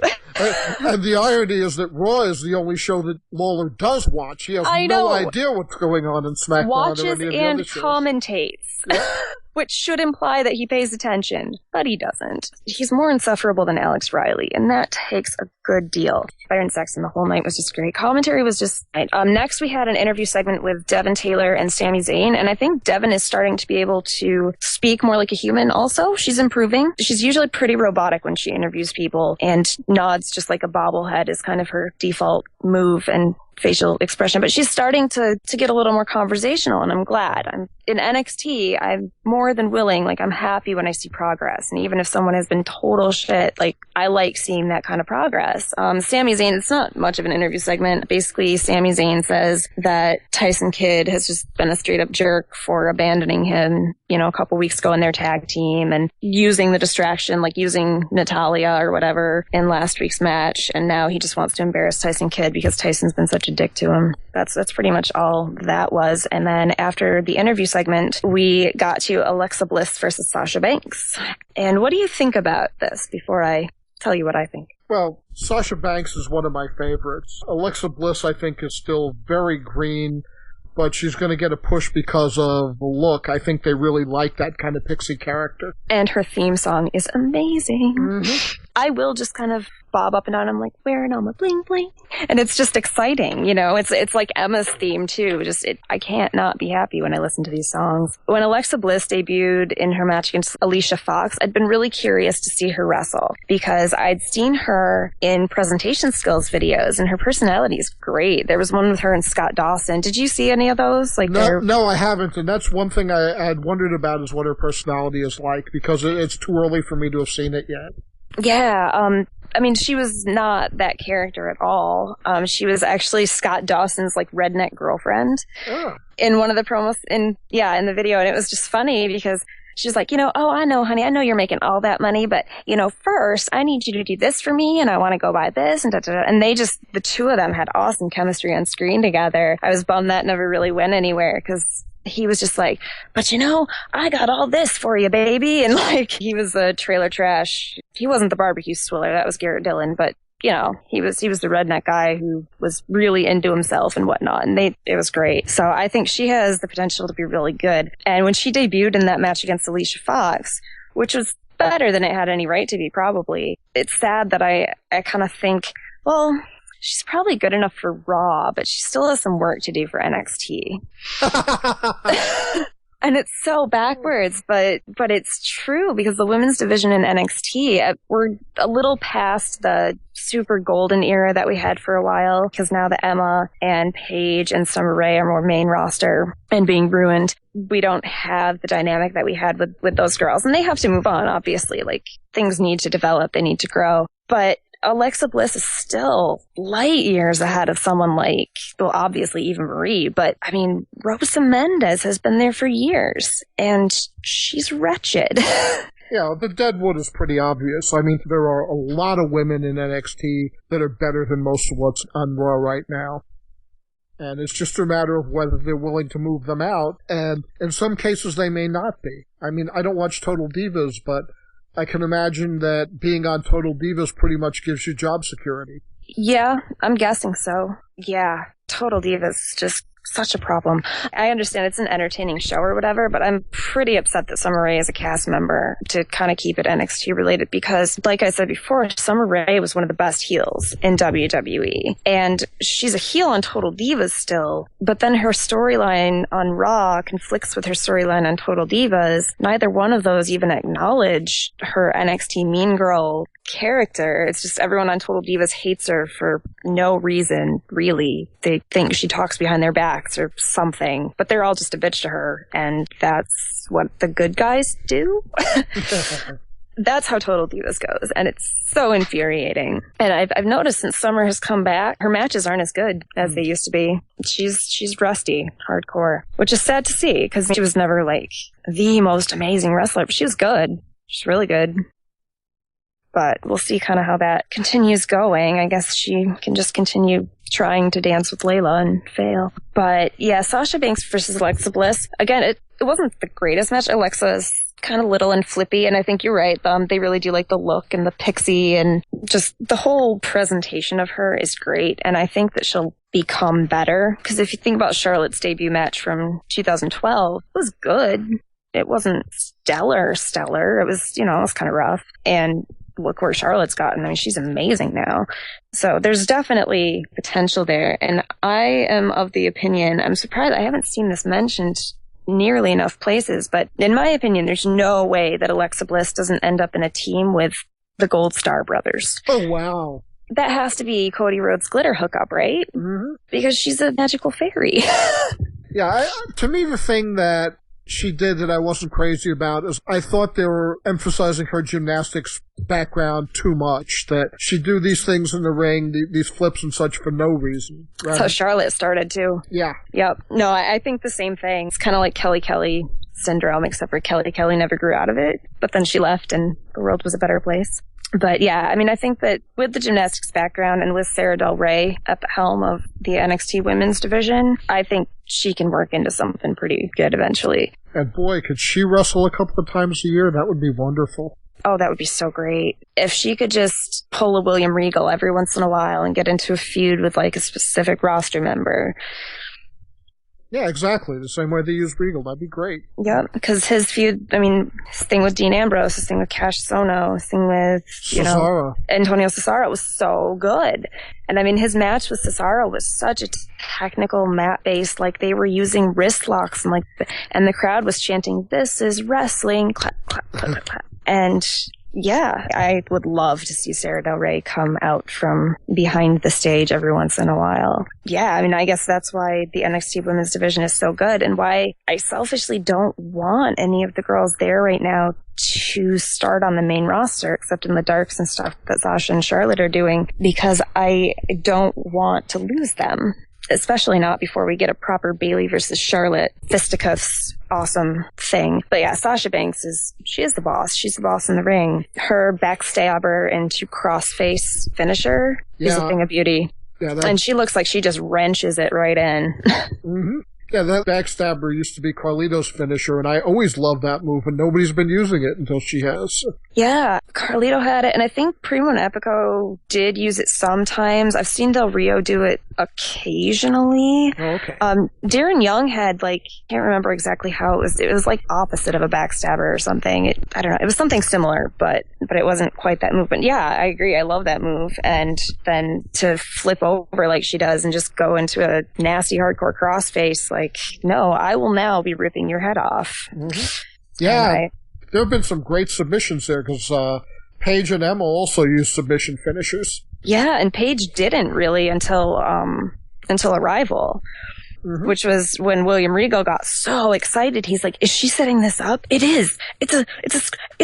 And the irony is that Raw is the only show that Lawler does watch. He has no idea what's going on in SmackDown. Watches or any of the and other shows. commentates. Yeah. Which should imply that he pays attention, but he doesn't. He's more insufferable than Alex Riley, and that takes a good deal. Byron Saxton the whole night was just great. Commentary was just great. Next, we had an interview segment with Devin Taylor and Sami Zayn, and I think Devin is starting to be able to speak more like a human also. She's improving. She's usually pretty robotic when she interviews people, and nods just like a bobblehead is kind of her default move and facial expression, but she's starting to get a little more conversational, and I'm glad. In NXT, I'm more than willing, like, I'm happy when I see progress, and even if someone has been total shit, like, I like seeing that kind of progress. Sami Zayn, it's not much of an interview segment. Basically, Sami Zayn says that Tyson Kidd has just been a straight up jerk for abandoning him, a couple weeks ago in their tag team and using the distraction, like using Natalia or whatever in last week's match, and now he just wants to embarrass Tyson Kidd because Tyson's been such a dick to him. That's pretty much all that was. And then after the interview segment, we got to Alexa Bliss versus Sasha Banks. And what do you think about this before I tell you what I think? Well, Sasha Banks is one of my favorites. Alexa Bliss, I think, is still very green, but she's going to get a push because of the look. I think they really like that kind of pixie character. And her theme song is amazing. Mm-hmm. I will just kind of bob up and down. I'm like, wearing all my bling bling. And it's just exciting, It's like Emma's theme, too. I can't not be happy when I listen to these songs. When Alexa Bliss debuted in her match against Alicia Fox, I'd been really curious to see her wrestle because I'd seen her in presentation skills videos, and her personality is great. There was one with her and Scott Dawson. Did you see any of those? No, I haven't. And that's one thing I had wondered about is what her personality is like, because it's too early for me to have seen it yet. Yeah, she was not that character at all. She was actually Scott Dawson's, like, redneck girlfriend in one of the promos in the video. And it was just funny because she's like, oh, I know, honey, I know you're making all that money, but, first I need you to do this for me, and I want to go buy this, and da-da-da. And the two of them had awesome chemistry on screen together. I was bummed that never really went anywhere because he was just like, but I got all this for you, baby. And like, he was a trailer trash. He wasn't the barbecue swiller. That was Garrett Dillon. But, he was the redneck guy who was really into himself and whatnot. And it was great. So I think she has the potential to be really good. And when she debuted in that match against Alicia Fox, which was better than it had any right to be, probably, it's sad that I kind of think, well, she's probably good enough for Raw, but she still has some work to do for NXT. And it's so backwards, but it's true because the women's division in NXT, we're a little past the super golden era that we had for a while, because now the Emma and Paige and Summer Rae are more main roster and being ruined. We don't have the dynamic that we had with those girls, and they have to move on, obviously. Like, things need to develop, they need to grow. But Alexa Bliss is still light years ahead of someone like, well, obviously Eva Marie, but Rosa Mendez has been there for years, and she's wretched. Yeah, the deadwood is pretty obvious. There are a lot of women in NXT that are better than most of what's on Raw right now. And it's just a matter of whether they're willing to move them out, and in some cases they may not be. I don't watch Total Divas, but I can imagine that being on Total Divas pretty much gives you job security. Yeah, I'm guessing so. Yeah, Total Divas is just such a problem. I understand it's an entertaining show or whatever, but I'm pretty upset that Summer Rae is a cast member to kind of keep it NXT related because, like I said before, Summer Rae was one of the best heels in WWE. And she's a heel on Total Divas still, but then her storyline on Raw conflicts with her storyline on Total Divas. Neither one of those even acknowledge her NXT Mean Girl character. It's just everyone on Total Divas hates her for no reason, really. They think she talks behind their back relax or something. But they're all just a bitch to her, and that's what the good guys do. That's how Total Divas goes, and it's so infuriating. And I've noticed since Summer has come back, her matches aren't as good as they used to be. She's rusty, hardcore, which is sad to see, because she was never, like, the most amazing wrestler, but she was good. She's really good. But we'll see kind of how that continues going. I guess she can just continue trying to dance with Layla and fail. But yeah, Sasha Banks versus Alexa Bliss. Again, it wasn't the greatest match. Alexa's kind of little and flippy, and I think you're right. They really do like the look and the pixie, and just the whole presentation of her is great. And I think that she'll become better, because if you think about Charlotte's debut match from 2012, it was good. It wasn't stellar. It was, it was kind of rough. And look where Charlotte's gotten. I mean, she's amazing now. So there's definitely potential there. And I am of the opinion, I'm surprised I haven't seen this mentioned nearly enough places, but in my opinion, there's no way that Alexa Bliss doesn't end up in a team with the Gold Star brothers. Oh, wow. That has to be Cody Rhodes' glitter hookup, right? Mm-hmm. Because she's a magical fairy. Yeah, to me, the thing that she did that I wasn't crazy about is I thought they were emphasizing her gymnastics background too much, that she'd do these things in the ring, these flips and such for no reason. Right? That's how Charlotte started too. Yeah. Yep. No, I think the same thing. It's kind of like Kelly syndrome, except for Kelly never grew out of it, but then she left and the world was a better place. But yeah, I mean, I think that with the gymnastics background and with Sarah Del Rey at the helm of the NXT women's division, I think she can work into something pretty good eventually. And boy, could she wrestle a couple of times a year? That would be wonderful. Oh, that would be so great. If she could just pull a William Regal every once in a while and get into a feud with like a specific roster member. Yeah, exactly. The same way they use Regal. That'd be great. Yeah, because his feud, I mean, his thing with Dean Ambrose, his thing with Cash Sono, his thing with, Cesaro. Antonio Cesaro was so good. And I mean, his match with Cesaro was such a technical mat-based, like they were using wrist locks and the crowd was chanting, "This is wrestling," clap, clap, clap, clap, clap. And yeah, I would love to see Sarah Del Rey come out from behind the stage every once in a while. Yeah, I mean, I guess that's why the NXT women's division is so good and why I selfishly don't want any of the girls there right now to start on the main roster, except in the darks and stuff that Sasha and Charlotte are doing, because I don't want to lose them. Especially not before we get a proper Bayley versus Charlotte fisticuffs awesome thing. But yeah, Sasha Banks she is the boss. She's the boss in the ring. Her backstabber into crossface finisher is a thing of beauty. Yeah, and she looks like she just wrenches it right in. Mm-hmm. Yeah, that backstabber used to be Carlito's finisher, and I always loved that move, and nobody's been using it until she has. Yeah, Carlito had it, and I think Primo and Epico did use it sometimes. I've seen Del Rio do it occasionally. Oh, okay. Darren Young had, can't remember exactly how it was. It was opposite of a backstabber or something. I don't know. It was something similar, but it wasn't quite that move. But yeah, I agree. I love that move. And then to flip over like she does and just go into a nasty hardcore crossface, no, I will now be ripping your head off. Mm-hmm. Yeah, there have been some great submissions there because Paige and Emma also used submission finishers. Yeah, and Paige didn't really until Arrival, mm-hmm. which was when William Regal got so excited. He's like, "Is she setting this up? It is. It's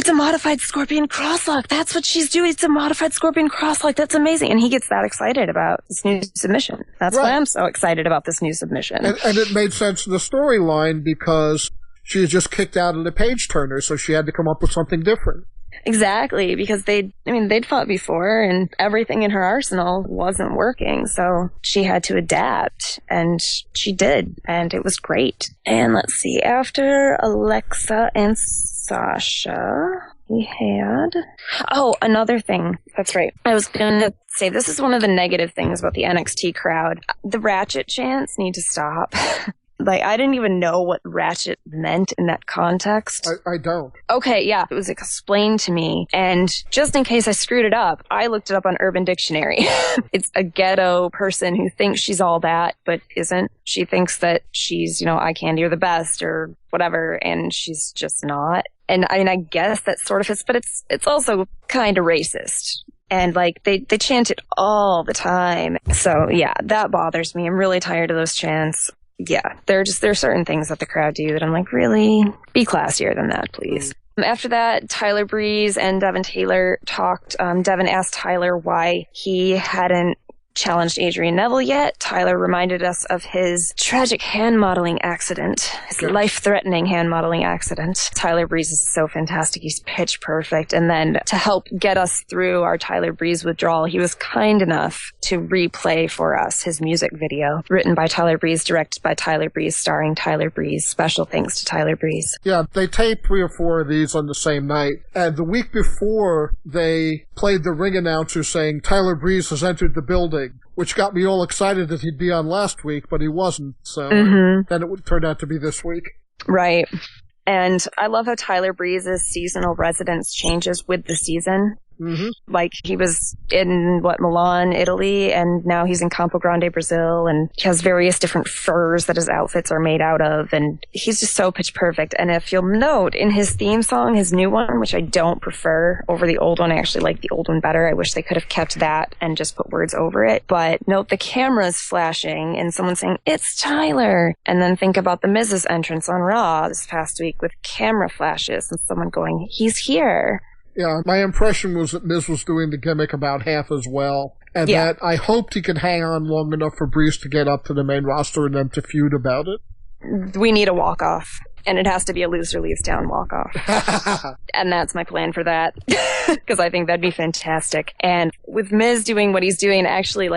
a modified Scorpion crosslock. That's what she's doing. It's a modified Scorpion crosslock. That's amazing." And he gets that excited about this new submission. That's why I'm so excited about this new submission. And it made sense in the storyline because she had just kicked out of the page turner, so she had to come up with something different. Exactly, because they'd fought before and everything in her arsenal wasn't working, so she had to adapt, and she did, and it was great. And let's see, after Alexa and Sasha, we had... Oh, another thing. That's right. I was going to say, this is one of the negative things about the NXT crowd. The Ratchet chants need to stop. I didn't even know what ratchet meant in that context. I don't. Okay, yeah. It was explained to me. And just in case I screwed it up, I looked it up on Urban Dictionary. It's a ghetto person who thinks she's all that, but isn't. She thinks that she's, eye candy or the best or whatever, and she's just not. And I guess that sort of fits, but it's also kind of racist. And they chant it all the time. So yeah, that bothers me. I'm really tired of those chants. Yeah, there's certain things that the crowd do that I'm like, really? Be classier than that, please. After that, Tyler Breeze and Devin Taylor talked. Devin asked Tyler why he hadn't challenged Adrian Neville yet. Tyler reminded us of his tragic hand modeling accident, his life-threatening hand modeling accident. Tyler Breeze is so fantastic. He's pitch perfect. And then to help get us through our Tyler Breeze withdrawal, he was kind enough to replay for us his music video, written by Tyler Breeze, directed by Tyler Breeze, starring Tyler Breeze. Special thanks to Tyler Breeze. Yeah, they taped 3 or 4 of these on the same night. And the week before, they played the ring announcer saying, Tyler Breeze has entered the building, which got me all excited that he'd be on last week, but he wasn't. So then it would turn out to be this week. Right. And I love how Tyler Breeze's seasonal residence changes with the season. Like, he was in, Milan, Italy, and now he's in Campo Grande, Brazil, and he has various different furs that his outfits are made out of, and he's just so pitch perfect. And if you'll note, in his theme song, his new one, which I don't prefer over the old one, I actually like the old one better. I wish they could have kept that and just put words over it. But note the camera's flashing and someone saying, "It's Tyler!" And then think about the Miz's entrance on Raw this past week with camera flashes and someone going, "He's here." Yeah, my impression was that Miz was doing the gimmick about half as well, and that I hoped he could hang on long enough for Breeze to get up to the main roster and then to feud about it. We need a walk-off, and it has to be a loser leaves town walk-off. And that's my plan for that, because I think that'd be fantastic. And with Miz doing what he's doing, actually,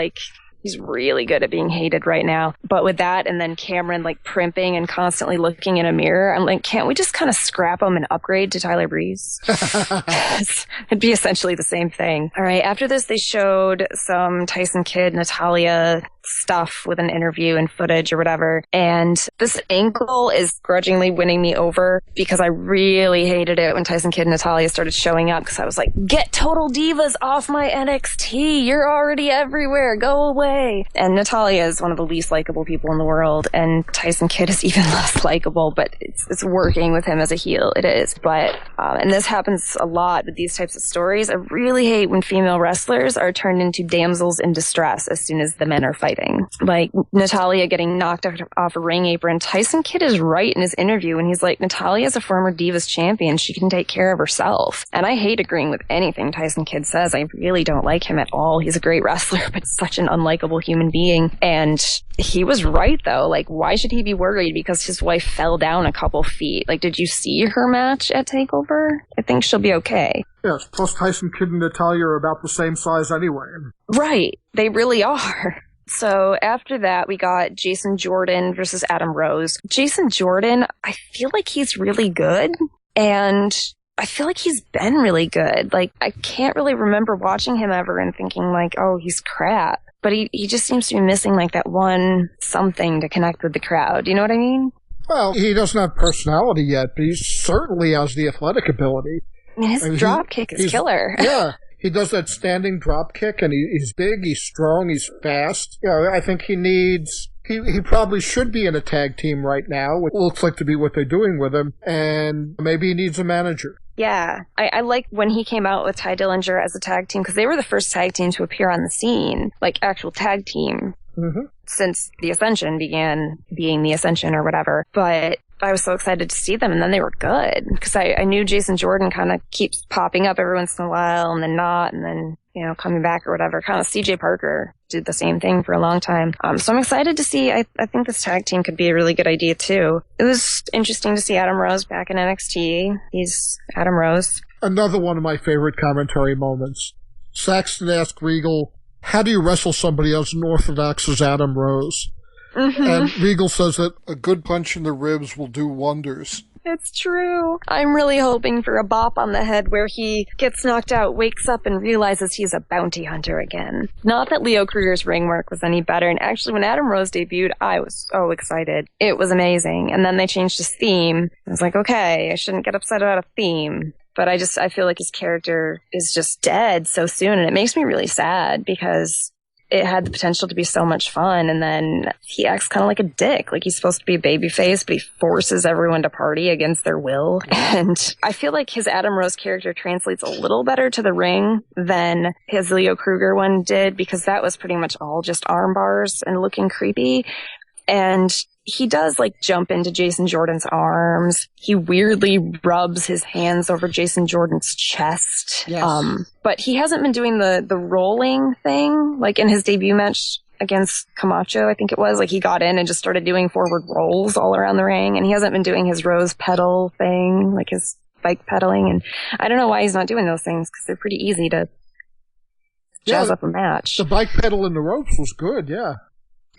he's really good at being hated right now. But with that, and then Cameron, primping and constantly looking in a mirror, I'm like, can't we just kind of scrap him and upgrade to Tyler Breeze? It'd be essentially the same thing. All right, after this, they showed some Tyson Kidd, Natalya stuff with an interview and footage or whatever. And this angle is grudgingly winning me over because I really hated it when Tyson Kidd and Natalya started showing up, because I was like, get Total Divas off my NXT. You're already everywhere. Go away. And Natalya is one of the least likable people in the world, and Tyson Kidd is even less likable, but it's working with him as a heel. It is. But, and this happens a lot with these types of stories. I really hate when female wrestlers are turned into damsels in distress as soon as the men are fighting. Like Natalya getting knocked off a ring apron. Tyson Kidd is right in his interview when he's like, Natalya is a former Divas champion. She can take care of herself. And I hate agreeing with anything Tyson Kidd says. I really don't like him at all. He's a great wrestler, but such an unlikable human being. And he was right, though. Why should he be worried because his wife fell down a couple feet? Did you see her match at TakeOver? I think she'll be okay. Yes, plus Tyson Kidd and Natalya are about the same size anyway. Right. They really are. So after that, we got Jason Jordan versus Adam Rose. Jason Jordan, I feel like he's really good, and I feel like he's been really good. I can't really remember watching him ever and thinking oh, he's crap. But he just seems to be missing that one something to connect with the crowd. You know what I mean? Well, he doesn't have personality yet, but he certainly has the athletic ability. His drop kick is killer. Yeah. He does that standing drop kick, and he's big, he's strong, he's fast. I think he probably should be in a tag team right now, which looks like to be what they're doing with him, and maybe he needs a manager. Yeah, I like when he came out with Ty Dillinger as a tag team, because they were the first tag team to appear on the scene, actual tag team, since the Ascension began being the Ascension or whatever. But I was so excited to see them, and then they were good, because I knew Jason Jordan kind of keeps popping up every once in a while, and then not, and then, coming back or whatever. Kind of CJ Parker did the same thing for a long time. So I'm excited to see. I think this tag team could be a really good idea, too. It was interesting to see Adam Rose back in NXT. He's Adam Rose. Another one of my favorite commentary moments. Saxton asked Regal, how do you wrestle somebody as unorthodox as Adam Rose? And Regal says that a good punch in the ribs will do wonders. It's true. I'm really hoping for a bop on the head where he gets knocked out, wakes up, and realizes he's a bounty hunter again. Not that Leo Kruger's ring work was any better, and actually when Adam Rose debuted, I was so excited. It was amazing. And then they changed his theme. I was like, okay, I shouldn't get upset about a theme. But I feel like his character is just dead so soon, and it makes me really sad because it had the potential to be so much fun, and then he acts kind of like a dick. He's supposed to be a babyface, but he forces everyone to party against their will. And I feel like his Adam Rose character translates a little better to the ring than his Leo Kruger one did, because that was pretty much all just arm bars and looking creepy. And he does like jump into Jason Jordan's arms. He weirdly rubs his hands over Jason Jordan's chest. Yes. But he hasn't been doing the rolling thing like in his debut match against Camacho, I think it was. Like he got in and just started doing forward rolls all around the ring, and he hasn't been doing his rose pedal thing, like his bike pedaling. And I don't know why he's not doing those things, because they're pretty easy to jazz up a match. The bike pedal in the ropes was good, yeah.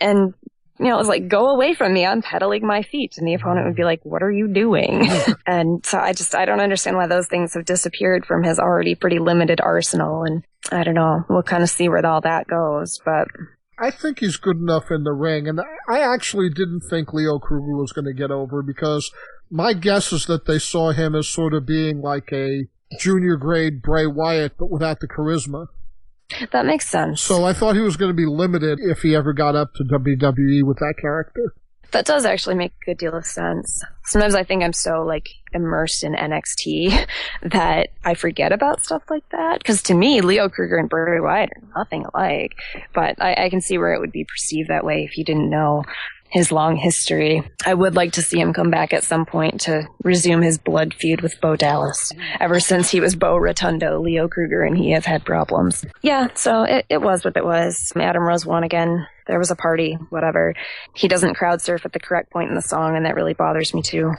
And it was like, go away from me, I'm pedaling my feet. And the opponent would be like, what are you doing? And so I don't understand why those things have disappeared from his already pretty limited arsenal. And I don't know, we'll kind of see where all that goes. But I think he's good enough in the ring. And I actually didn't think Leo Kruger was going to get over, because my guess is that they saw him as sort of being like a junior grade Bray Wyatt, but without the charisma. That makes sense. So I thought he was going to be limited if he ever got up to WWE with that character. That does actually make a good deal of sense. Sometimes I think I'm so, like, immersed in NXT that I forget about stuff like that. Because to me, Leo Kruger and Bray Wyatt are nothing alike. But I can see where it would be perceived that way if you didn't know his long history. I would like to see him come back at some point to resume his blood feud with Bo Dallas. Ever since he was Bo Rotundo, Leo Kruger and he have had problems. Yeah, so it was what it was. Adam Rose won again. There was a party, whatever. He doesn't crowd surf at the correct point in the song, and that really bothers me too.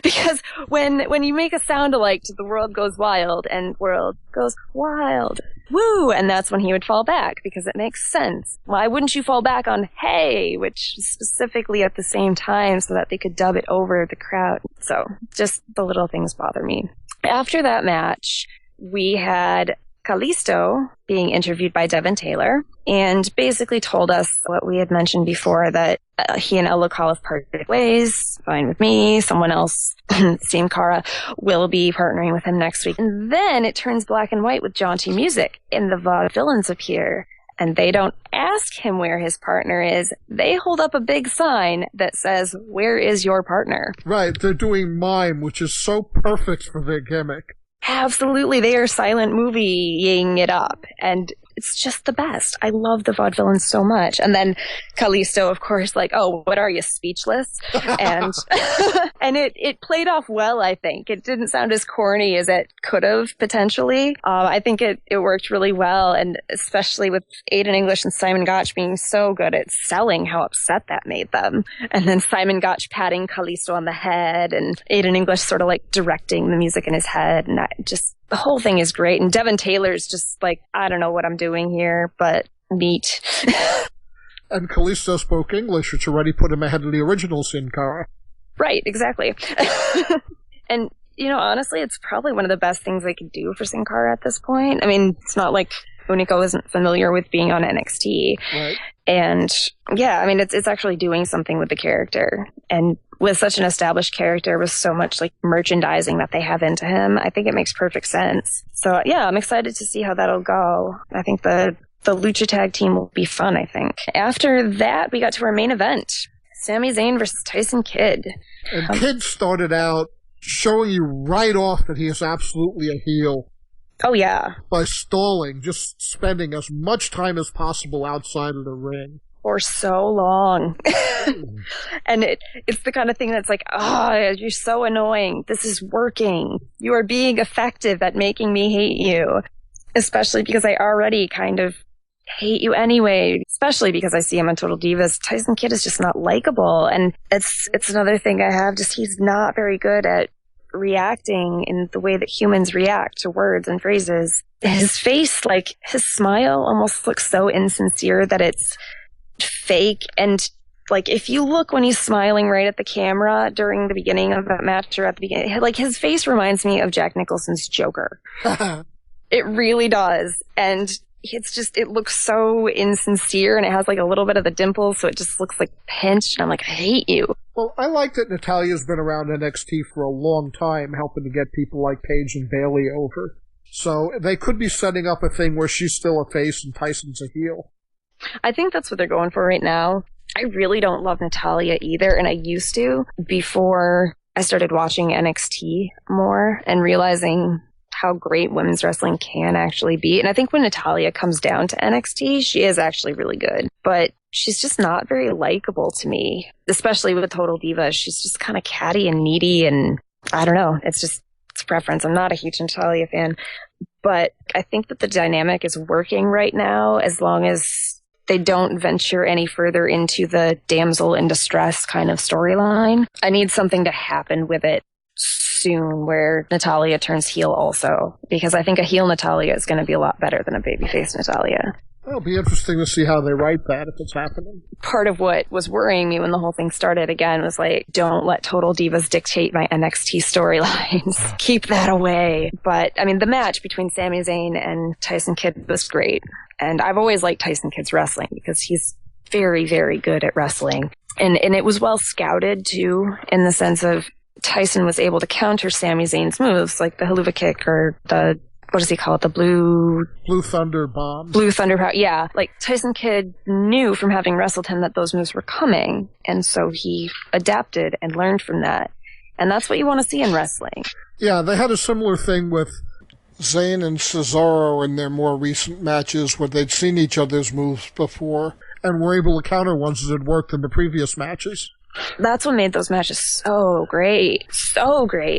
Because when you make a sound alike to The World Goes Wild and World Goes Wild, woo, and that's when he would fall back, because it makes sense. Why wouldn't you fall back on Hey, which is specifically at the same time so that they could dub it over the crowd? So just the little things bother me. After that match, we had Kalisto being interviewed by Devin Taylor, and basically told us what we had mentioned before, that he and El Local have parted ways. Fine with me. Someone else, Team Cara, will be partnering with him next week. And then it turns black and white with jaunty music, and the vaudevillains appear. And they don't ask him where his partner is. They hold up a big sign that says, "Where is your partner?" Right. They're doing mime, which is so perfect for their gimmick. Absolutely. They are silent movieing it up. And it's just the best. I love the vaudevillains so much. And then Kalisto, of course, like, "Oh, what are you, speechless?" And and it played off well, I think. It didn't sound as corny as it could have, potentially. I think it worked really well, and especially with Aiden English and Simon Gotch being so good at selling how upset that made them. And then Simon Gotch patting Kalisto on the head, and Aiden English sort of like directing the music in his head. And the whole thing is great. And Devin Taylor's just like, I don't know what I'm doing here, but neat. And Kalisto spoke English, which already put him ahead of the original Sin Cara. Right, exactly. And, honestly, it's probably one of the best things they could do for Sin Cara at this point. I mean, it's not like Hunico isn't familiar with being on NXT. Right. And, yeah, I mean, it's actually doing something with the character. And with such an established character, with so much like merchandising that they have into him, I think it makes perfect sense. So yeah, I'm excited to see how that'll go. I think the Lucha Tag team will be fun, I think. After that, we got to our main event. Sami Zayn versus Tyson Kidd. And Kidd started out showing you right off that he is absolutely a heel. Oh yeah. By stalling, just spending as much time as possible outside of the ring. For so long. And it's the kind of thing that's like, you're so annoying. This is working. You are being effective at making me hate you. Especially because I already kind of hate you anyway. Especially because I see him on Total Divas. Tyson Kidd is just not likable. And it's another thing I have. Just he's not very good at reacting in the way that humans react to words and phrases. His face, like his smile almost looks so insincere that it's fake. And like if you look when he's smiling right at the camera during the beginning of that match, or at the beginning, like his face reminds me of Jack Nicholson's Joker. It really does. And it looks so insincere, and it has like a little bit of the dimples, so it just looks like pinched. And I'm like, I hate you. Well, I like that Natalia's been around NXT for a long time, helping to get people like Paige and Bayley over. So they could be setting up a thing where she's still a face and Tyson's a heel. I think that's what they're going for right now. I really don't love Natalya either, and I used to before I started watching NXT more and realizing how great women's wrestling can actually be. And I think when Natalya comes down to NXT, she is actually really good. But she's just not very likable to me, especially with Total Divas. She's just kind of catty and needy, and I don't know. It's preference. I'm not a huge Natalia fan, but I think that the dynamic is working right now as long as they don't venture any further into the damsel in distress kind of storyline. I need something to happen with it soon where Natalia turns heel also, because I think a heel Natalia is going to be a lot better than a babyface Natalia. It'll be interesting to see how they write that if it's happening. Part of what was worrying me when the whole thing started again was like, don't let Total Divas dictate my NXT storylines. Keep that away. But, I mean, the match between Sami Zayn and Tyson Kidd was great. And I've always liked Tyson Kidd's wrestling because he's very, very good at wrestling. And it was well scouted, too, in the sense of Tyson was able to counter Sami Zayn's moves, like the haluva kick or the... what does he call it? The Blue Thunder bomb. Blue Thunder, yeah. Like, Tyson Kidd knew from having wrestled him that those moves were coming, and so he adapted and learned from that. And that's what you want to see in wrestling. Yeah, they had a similar thing with Zayn and Cesaro in their more recent matches where they'd seen each other's moves before and were able to counter ones that had worked in the previous matches. That's what made those matches so great,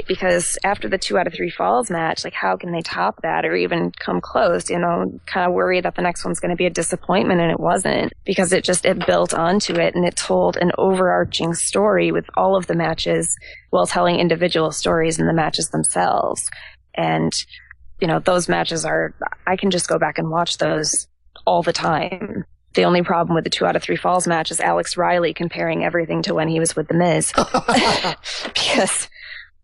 because after the 2 out of 3 falls match, like, how can they top that or even come close? You know, kind of worry that the next one's going to be a disappointment, and it wasn't, because it built onto it, and it told an overarching story with all of the matches while telling individual stories in the matches themselves. And, you know, those matches I can just go back and watch those all the time. The only problem with the 2 out of 3 falls match is Alex Riley comparing everything to when he was with The Miz. Because,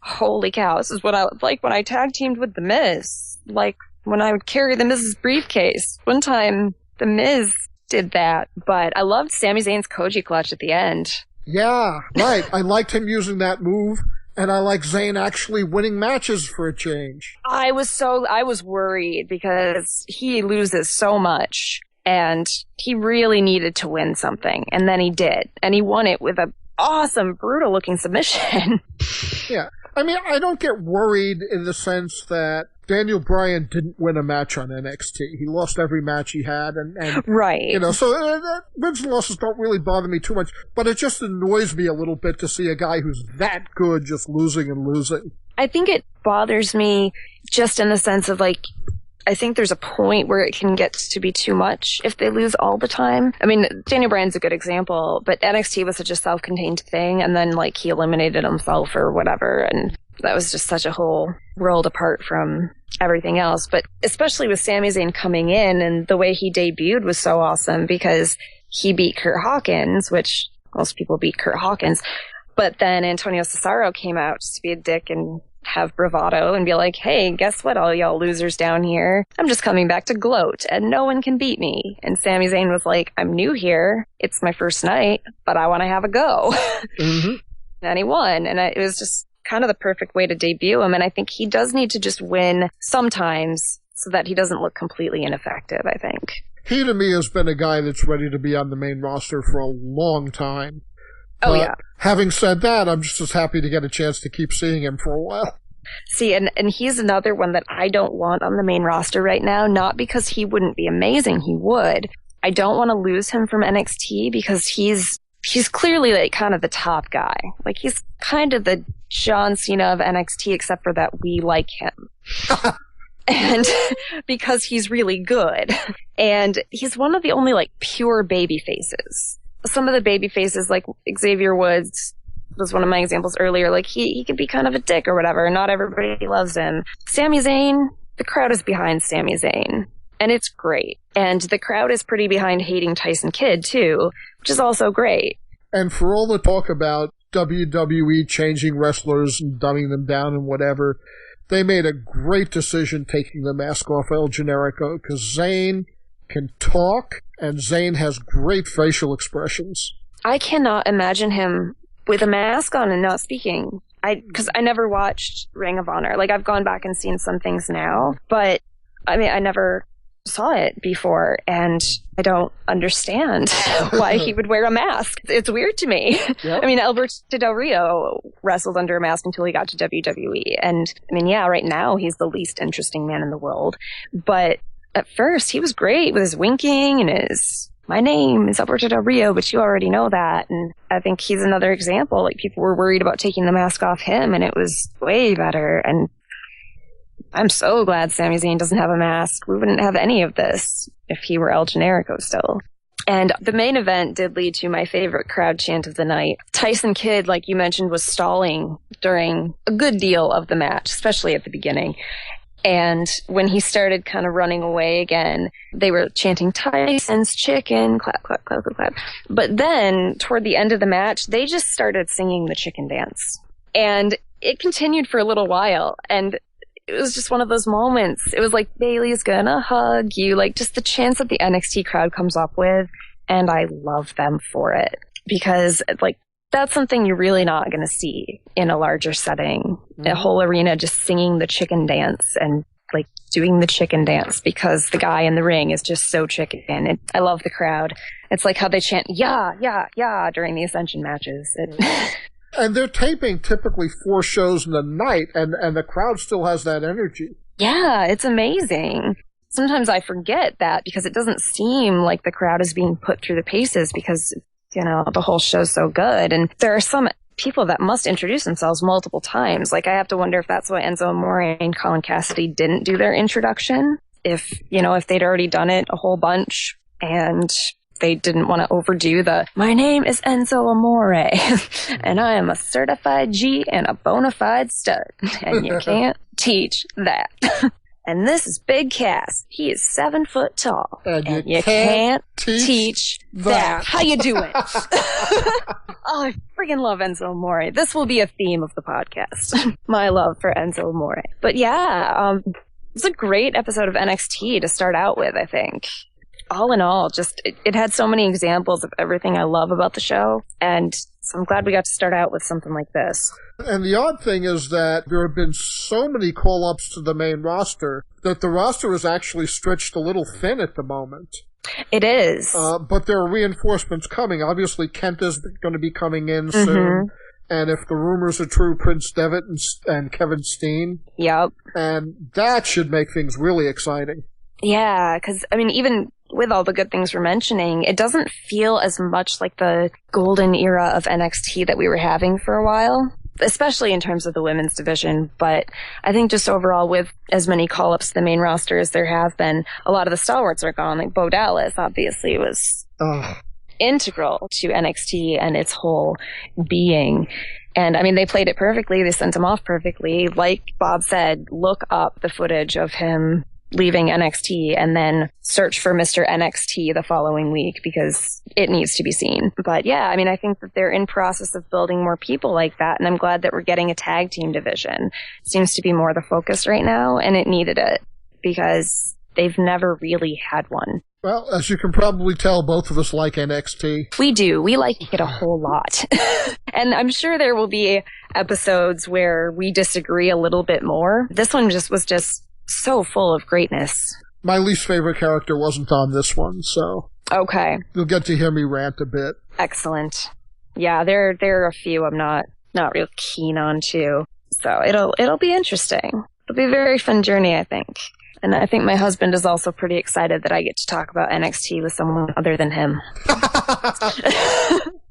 holy cow, this is what I was like when I tag teamed with The Miz. Like, when I would carry The Miz's briefcase. One time, The Miz did that, but I loved Sami Zayn's Koji clutch at the end. Yeah, right. I liked him using that move, and I like Zayn actually winning matches for a change. I was worried because he loses so much. And he really needed to win something. And then he did. And he won it with an awesome, brutal-looking submission. Yeah. I mean, I don't get worried in the sense that Daniel Bryan didn't win a match on NXT. He lost every match he had. And right. You know, so wins and losses don't really bother me too much. But it just annoys me a little bit to see a guy who's that good just losing and losing. I think it bothers me just in the sense of, like, I think there's a point where it can get to be too much if they lose all the time. I mean, Daniel Bryan's a good example, but NXT was such a self-contained thing, and then, like, he eliminated himself or whatever, and that was just such a whole world apart from everything else. But especially with Sami Zayn coming in, and the way he debuted was so awesome because he beat Kurt Hawkins, which most people beat Kurt Hawkins, but then Antonio Cesaro came out just to be a dick and have bravado and be like, hey, guess what, all y'all losers down here? I'm just coming back to gloat, and no one can beat me. And Sami Zayn was like, I'm new here. It's my first night, but I want to have a go. Mm-hmm. And he won, and it was just kind of the perfect way to debut him. And I think he does need to just win sometimes so that he doesn't look completely ineffective, I think. He, to me, has been a guy that's ready to be on the main roster for a long time. Oh, yeah. Having said that, I'm just as happy to get a chance to keep seeing him for a while. See, and he's another one that I don't want on the main roster right now, not because he wouldn't be amazing, he would. I don't want to lose him from NXT because he's clearly, like, kind of the top guy. Like, he's kind of the John Cena of NXT, except for that we like him. And because he's really good. And he's one of the only, like, pure baby faces. Some of the baby faces, like Xavier Woods was one of my examples earlier, like, he could be kind of a dick or whatever. Not everybody loves him. Sami Zayn, the crowd is behind Sami Zayn. And it's great. And the crowd is pretty behind hating Tyson Kidd, too, which is also great. And for all the talk about WWE changing wrestlers and dumbing them down and whatever, they made a great decision taking the mask off El Generico, because Zayn can talk, and Zayn has great facial expressions. I cannot imagine him with a mask on and not speaking. Because I never watched Ring of Honor. Like, I've gone back and seen some things now, but I mean, I never saw it before, and I don't understand why he would wear a mask. It's weird to me. Yep. I mean, Alberto Del Rio wrestled under a mask until he got to WWE, and I mean, yeah, right now he's the least interesting man in the world, but at first he was great with his winking and his my name is Alberto Del Rio, but you already know that. And I think he's another example. Like, people were worried about taking the mask off him, and it was way better. And I'm so glad Sami Zayn doesn't have a mask. We wouldn't have any of this if he were El Generico still. And the main event did lead to my favorite crowd chant of the night. Tyson Kidd, like you mentioned, was stalling during a good deal of the match, especially at the beginning. And when he started kind of running away again, they were chanting Tyson's chicken, clap, clap, clap, clap, clap. But then, toward the end of the match, they just started singing the chicken dance. And it continued for a little while. And it was just one of those moments. It was like, Bayley's gonna hug you. Like, just the chants that the NXT crowd comes up with. And I love them for it. Because, like, that's something you're really not going to see in a larger setting. Mm-hmm. A whole arena just singing the chicken dance and, like, doing the chicken dance because the guy in the ring is just so chicken. And I love the crowd. It's like how they chant, yeah, yeah, yeah, during the Ascension matches. And they're taping typically 4 shows in a night, and the crowd still has that energy. Yeah, it's amazing. Sometimes I forget that because it doesn't seem like the crowd is being put through the paces because, you know, the whole show's so good. And there are some people that must introduce themselves multiple times. Like, I have to wonder if that's why Enzo Amore and Colin Cassidy didn't do their introduction. If they'd already done it a whole bunch and they didn't want to overdo my name is Enzo Amore and I am a certified G and a bona fide stud. And you can't teach that. And this is Big Cass. He is 7 foot tall. And you can't teach that. How you doing? Oh, I freaking love Enzo Amore. This will be a theme of the podcast. My love for Enzo Amore. But yeah, it's a great episode of NXT to start out with, I think. All in all, just it had so many examples of everything I love about the show. And so I'm glad we got to start out with something like this. And the odd thing is that there have been so many call-ups to the main roster that the roster is actually stretched a little thin at the moment. It is. But there are reinforcements coming. Obviously, Kent is going to be coming in soon. And if the rumors are true, Prince Devitt and Kevin Steen. Yep. And that should make things really exciting. Yeah, because, I mean, even with all the good things we're mentioning, it doesn't feel as much like the golden era of NXT that we were having for a while, especially in terms of the women's division. But I think just overall, with as many call-ups to the main roster as there have been, a lot of the stalwarts are gone. Like Bo Dallas, obviously, was integral to NXT and its whole being. And, I mean, they played it perfectly. They sent him off perfectly. Like Bob said, look up the footage of him leaving NXT and then search for Mr. NXT the following week because it needs to be seen. But yeah, I mean, I think that they're in process of building more people like that, and I'm glad that we're getting a tag team division. It seems to be more the focus right now, and it needed it because they've never really had one. Well, as you can probably tell, both of us like NXT. We do. We like it a whole lot. And I'm sure there will be episodes where we disagree a little bit more. This one was just so full of greatness. My least favorite character wasn't on this one, so... Okay. You'll get to hear me rant a bit. Excellent. Yeah, there are a few I'm not real keen on, too. So it'll be interesting. It'll be a very fun journey, I think. And I think my husband is also pretty excited that I get to talk about NXT with someone other than him.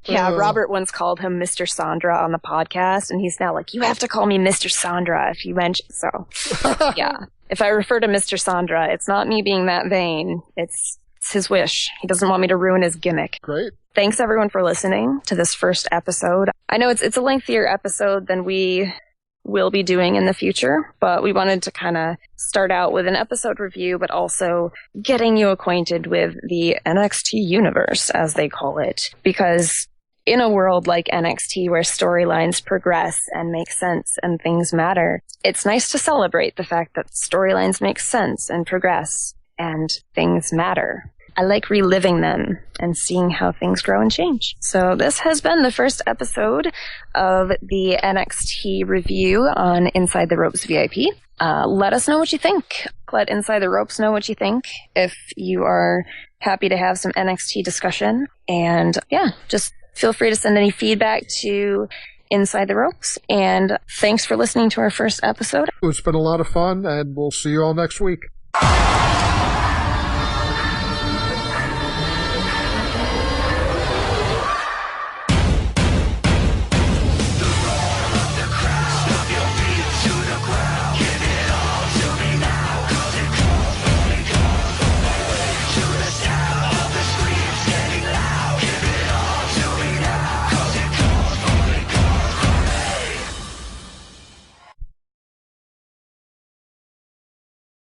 Yeah, Robert once called him Mr. Sondra on the podcast, and he's now like, you have to call me Mr. Sondra if you mention so. Yeah. If I refer to Mr. Sondra, it's not me being that vain. It's his wish. He doesn't want me to ruin his gimmick. Great. Thanks, everyone, for listening to this first episode. I know it's a lengthier episode than we will be doing in the future, but we wanted to kind of start out with an episode review, but also getting you acquainted with the NXT universe, as they call it, because in a world like NXT where storylines progress and make sense and things matter, it's nice to celebrate the fact that storylines make sense and progress and things matter. I like reliving them and seeing how things grow and change. So this has been the first episode of the NXT review on Inside the Ropes VIP. Let us know what you think. Let Inside the Ropes know what you think if you are happy to have some NXT discussion. And yeah, just feel free to send any feedback to Inside the Ropes. And thanks for listening to our first episode. It's been a lot of fun, and we'll see you all next week.